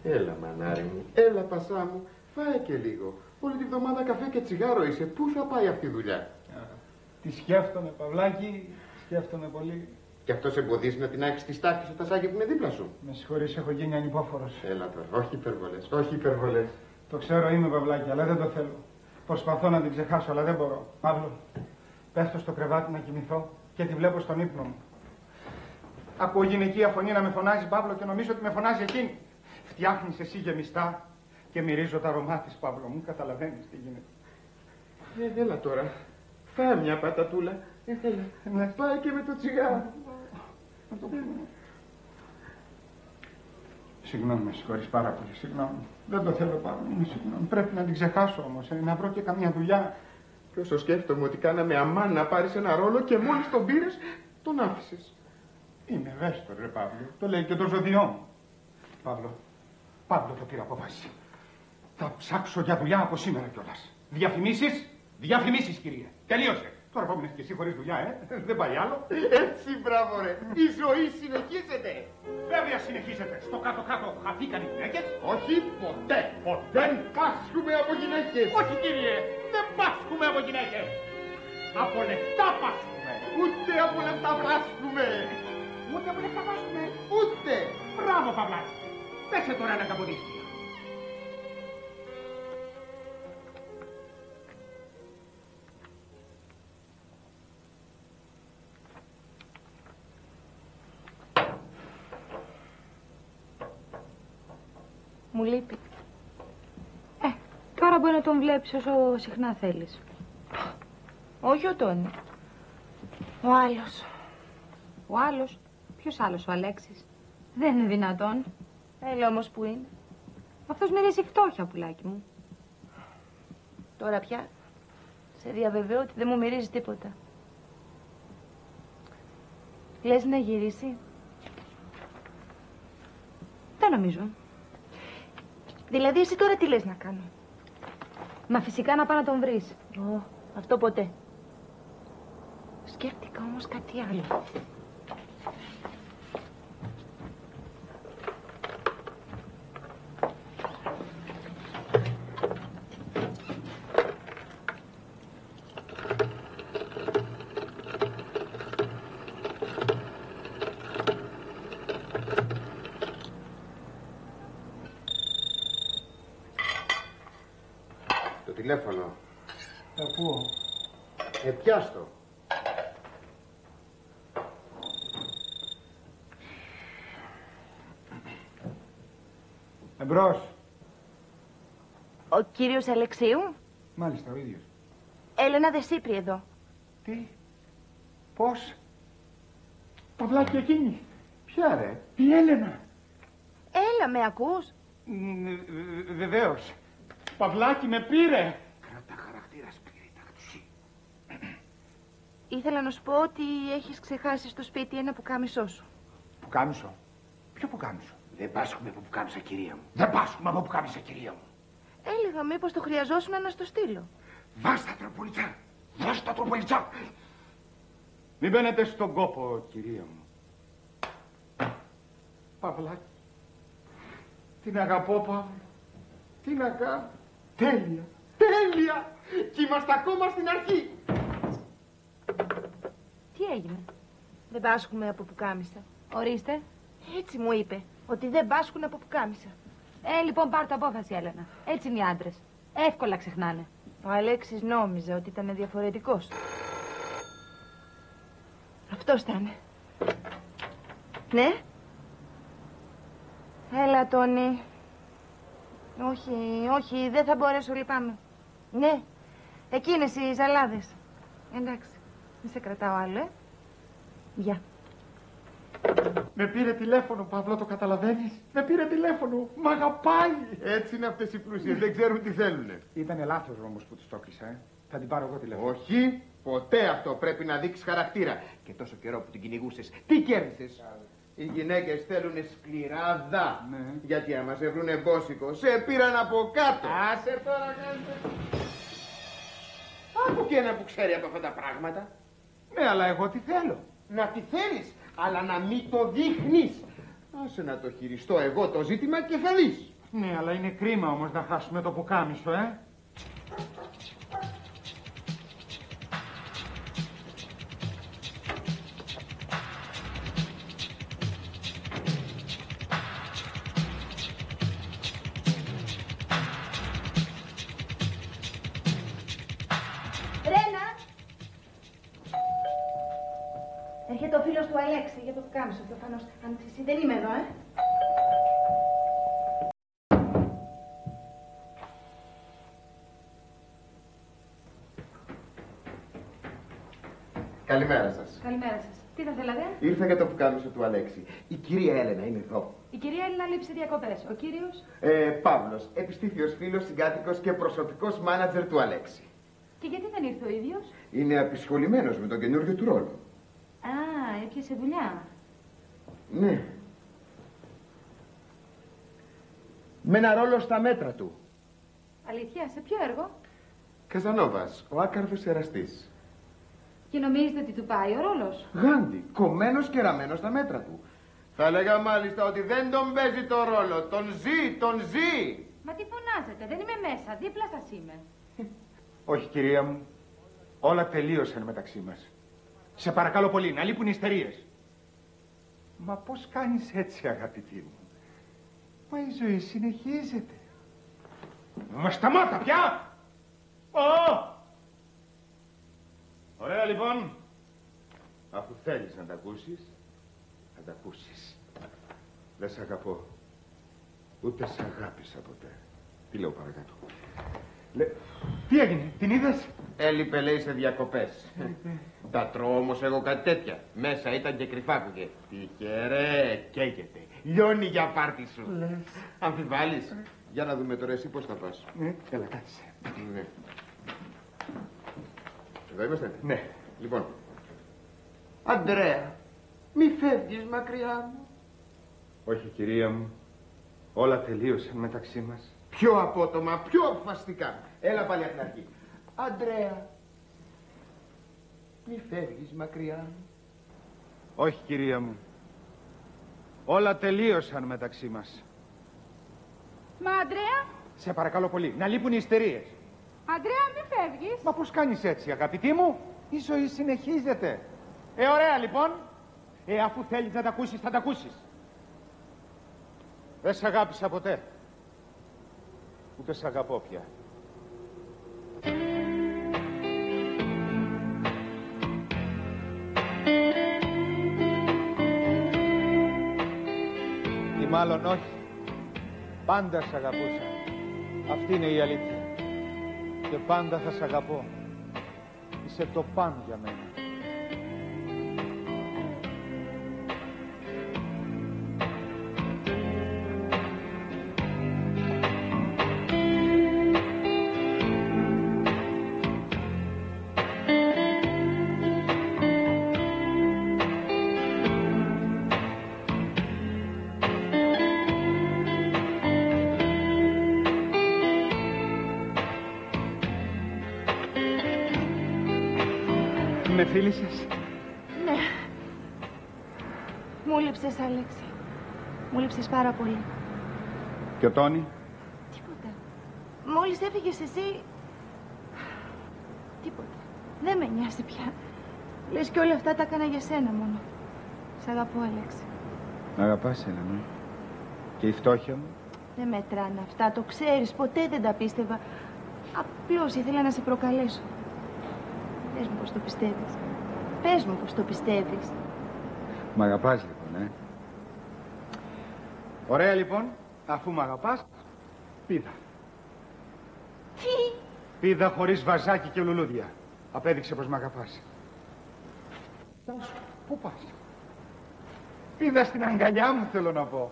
Έλα, μανάρι μου, έλα, πασά μου, φάε και λίγο. Όλη τη βδομάδα καφέ και τσιγάρο είσαι. Πού θα πάει αυτή η δουλειά? Τη σκέφτομαι, Παυλάκη, σκέφτομαι πολύ. Και αυτό σε εμποδίζει να την έχεις στη στάχτη στο τασάκι που είναι δίπλα σου? Με συγχωρείς, έχω γίνει ανυπόφορος. Έλα τώρα, όχι υπερβολές, όχι υπερβολές. Το ξέρω, είμαι Παυλάκη, αλλά δεν το θέλω. Προσπαθώ να την ξεχάσω, αλλά δεν μπορώ. Παύλο, πέφτω στο κρεβάτι να κοιμηθώ και τη βλέπω στον ύπνο μου. Ακούω γυναικεία φωνή να με φωνάζει, Παύλο, και νομίζω ότι με φωνάζει εκείνη. Φτιάχνεις εσύ γεμιστά και μυρίζω τα αρώμα της, Παύλο μου. Καταλαβαίνεις τι γίνεται. Έλα τώρα, φάε μια πατατούλα. Έλα, πάει και με το τσιγάρο. Συγγνώμη, με συγχωρείς πάρα πολύ, συγγνώμη. Δεν το θέλω, Παύλο μου, συγγνώμη. Πρέπει να την ξεχάσω όμως, να βρω και καμία δουλειά. Και όσο σκέφτομαι ότι κάναμε αμάν να πάρεις ένα ρόλο και μόλις τον πήρες, τον άφησες. Είμαι ευαίσθητο, ρε Παύλο. Το λέει και το ζώδιό μου. Παύλο, το πήρα απόφαση. Θα ψάξω για δουλειά από σήμερα κιόλας. Διαφημίσεις, κυρία. Τελείωσε. Τώρα που έμεινες και εσύ χωρίς δουλειά, δεν πάει άλλο. Έτσι, μπράβο, ρε. Η ζωή συνεχίζεται. Βέβαια συνεχίζεται. Στο κάτω-κάτω χαθήκαν οι γυναίκες. Όχι, ποτέ. Δεν πάσχουμε γυναίκες. Όχι κύριε, δεν πάσχουμε από γυναίκες. Από λεφτά πάσχουμε. Ούτε από λεφτά πάσχουμε. Ούτε από λεφτά πάσχουμε. Ούτε. Μπράβο Παυλάκη. Πέσε τώρα ένα καποδίστη. Μου λείπει. Τώρα μπορεί να τον βλέπεις όσο συχνά θέλεις. Όχι ο Τόνι. Ο άλλος. Ο άλλος? Ποιος άλλος, ο Αλέξης? Δεν είναι δυνατόν. Έλα όμως που είναι. Αυτός μυρίζει φτώχεια, πουλάκι μου. Τώρα πια σε διαβεβαιώ ότι δεν μου μυρίζει τίποτα. Λες να γυρίσει? Δεν νομίζω. Δηλαδή εσύ τώρα τι λες να κάνω? Μα φυσικά να πάω να τον βρεις. Αυτό ποτέ. Σκέφτηκα όμως κάτι άλλο. Το τηλέφωνο. Ακούω. Πιάστο. Εμπρός. Ο κύριος Αλεξίου. Μάλιστα, ο ίδιος. Έλενα Δεσίπρη εδώ. Τι? Πώς? Παυλάκη εκείνη. Ποια ρε? Η Έλενα. Έλα, με ακούς? Βεβαίως. Παυλάκη με πήρε. Κρατά χαρακτήρας πήρε η τακτουσή. Ήθελα να σου πω ότι έχεις ξεχάσει στο σπίτι ένα πουκάμισό σου. Πουκάμισο? Ποιο πουκάμισο? Δεν πάσχουμε από πουκάμισα, κυρία μου. Δεν πάσχουμε από πουκάμισα, κυρία μου. Έλεγα μήπως το χρειαζόσουν να στο στείλω. Βάστα τροπολιτσά. Βάστα τροπολιτσά. Μην μπαίνετε στον κόπο, κυρία μου. Παυλάκη. Την αγαπώ, Παύλο. Τι να κάνω? Τέλεια. Τέλεια. Κι είμαστε ακόμα στην αρχή. Τι έγινε? Δεν πάσχουμε από πουκάμισα. Ορίστε. Έτσι μου είπε. Ότι δεν πάσχουν από πουκάμισα. Λοιπόν, πάρ' το απόφαση, Έλενα. Έτσι είναι οι άντρες. Εύκολα ξεχνάνε. Ο Αλέξης νόμιζε ότι ήταν διαφορετικός. Αυτός ήταν. Ναι. Έλα, Τόνι. Όχι, δεν θα μπορέσω, λυπάμαι. Ναι, εκείνες οι ζαλάδες. Εντάξει, δεν σε κρατάω άλλο, Γεια. Με πήρε τηλέφωνο, Παύλο, το καταλαβαίνεις? Με πήρε τηλέφωνο. Μ' αγαπάει. Έτσι είναι αυτές οι πλούσιες, δεν ξέρουν τι θέλουνε. Ήτανε λάθος όμως που τους το έκλεισα, Θα την πάρω εγώ τηλέφωνο. Όχι, ποτέ αυτό. Πρέπει να δείξεις χαρακτήρα. Και τόσο καιρό που την κυνηγούσες, τι κέρδισες? Οι γυναίκες θέλουν σκληρά δα. Ναι. Γιατί άμα σε βρουνε μπόσικο, σε πήραν από κάτω. Άσε τώρα, κάντε. Άκου και ένα που ξέρει από αυτά τα πράγματα. Ναι, αλλά εγώ τι θέλω? Να τη θέλεις, αλλά να μην το δείχνεις. Άσε να το χειριστώ εγώ το ζήτημα και θα δεις. Ναι, αλλά είναι κρίμα όμως να χάσουμε το πουκάμισο, Έρχεται ο φίλος του Αλέξη για το πουκάμισο, προφανώς. Αν εσύ δεν είμαι εδώ, Καλημέρα σας. Καλημέρα σας. Τι θα θέλατε? Ήρθα για το πουκάμισο του Αλέξη. Η κυρία Έλενα είναι εδώ. Η κυρία Έλληνα λείψει διακοπές. Ο κύριος? Παύλος, επιστήθιος φίλος, συγκάτοικος και προσωπικός μάνατζερ του Αλέξη. Και γιατί δεν ήρθε ο ίδιος? Είναι απεισχολημένος με τον καινούργιο του ρόλο. Α, έπιασε δουλειά. Ναι. Με ένα ρόλο στα μέτρα του. Αλήθεια, σε ποιο έργο? Καζανόβας, ο άκαρδος εραστής. Και νομίζετε ότι του πάει ο ρόλος? Γάντι, κομμένος και ραμμένος στα μέτρα του. Θα λέγα μάλιστα ότι δεν τον παίζει το ρόλο, τον ζει. Μα τι φωνάζετε, δεν είμαι μέσα, δίπλα σας είμαι. Όχι, κυρία μου. Όλα τελείωσαν μεταξύ μας. Σε παρακαλώ πολύ, να λείπουν οι ιστερίες. Μα πώς κάνεις έτσι, αγαπητή μου? Μα η ζωή συνεχίζεται. Μα σταμάτα πια! Ωραία, λοιπόν. Αφού θέλεις να τα ακούσεις, θα τα ακούσεις. Δεν σ' αγαπώ. Ούτε σ' αγάπησα ποτέ. Τι λέω παρακάτω? Τι έγινε, την είδες? Έλειπε, λέει, σε διακοπές. Τα τρώω όμως εγώ κάτι τέτοια. Μέσα ήταν και κρυφάκουγε. Τυχερέ, καίγεται. Λιώνει για πάρτι σου. Λες. Αμφιβάλλεις? Για να δούμε τώρα εσύ πώς θα πας. Έλα, κάτσε. Ναι. Εδώ είμαστε. Ναι. Λοιπόν. Αντρέα, μη φεύγεις μακριά μου. Όχι, κυρία μου. Όλα τελείωσαν μεταξύ μας. Πιο απότομα, πιο αποφασιστικά. Έλα πάλι από την αρχή. Αντρέα, μη φεύγεις μακριά μου. Όχι, κυρία μου. Όλα τελείωσαν μεταξύ μας. Μα Αντρέα, Σε παρακαλώ πολύ, να λείπουν οι ιστερίες. Αντρέα μη φεύγεις. Μα πώς κάνεις έτσι, αγαπητή μου? Η ζωή συνεχίζεται. Ωραία, λοιπόν. Αφού θέλεις να τα ακούσεις, θα τα ακούσεις. Δεν σ' αγάπησα ποτέ. Ούτε σ' αγαπώ πια. Ή μάλλον όχι. Πάντα σ' αγαπούσα. Αυτή είναι η αλήθεια. Και πάντα θα σ' αγαπώ. Είσαι το πάνω για μένα. Με φίλησες? Ναι. Μου λείψες, Αλέξη. Μου λείψες πάρα πολύ. Και ο Τόνι? Τίποτα. Μόλις έφυγες εσύ... Τίποτα. Δεν με νοιάζει πια. Λες και όλα αυτά τα έκανα για σένα μόνο. Σ' αγαπώ, Αλέξη. Μ' αγαπάς, Έλενα? Και η φτώχεια μου? Δεν μετράνε αυτά, το ξέρεις. Ποτέ δεν τα πίστευα. Απλώς ήθελα να σε προκαλέσω. Πες μου πως το πιστεύεις. Πες μου πως το πιστεύεις. Μ' αγαπάς, λοιπόν, Ωραία, λοιπόν. Αφού μ' αγαπάς, πίδα. Τι? Πίδα χωρίς βαζάκι και λουλούδια. Απέδειξε πως μ' αγαπάς. Πού πας? Πίδα στην αγκαλιά μου, θέλω να πω.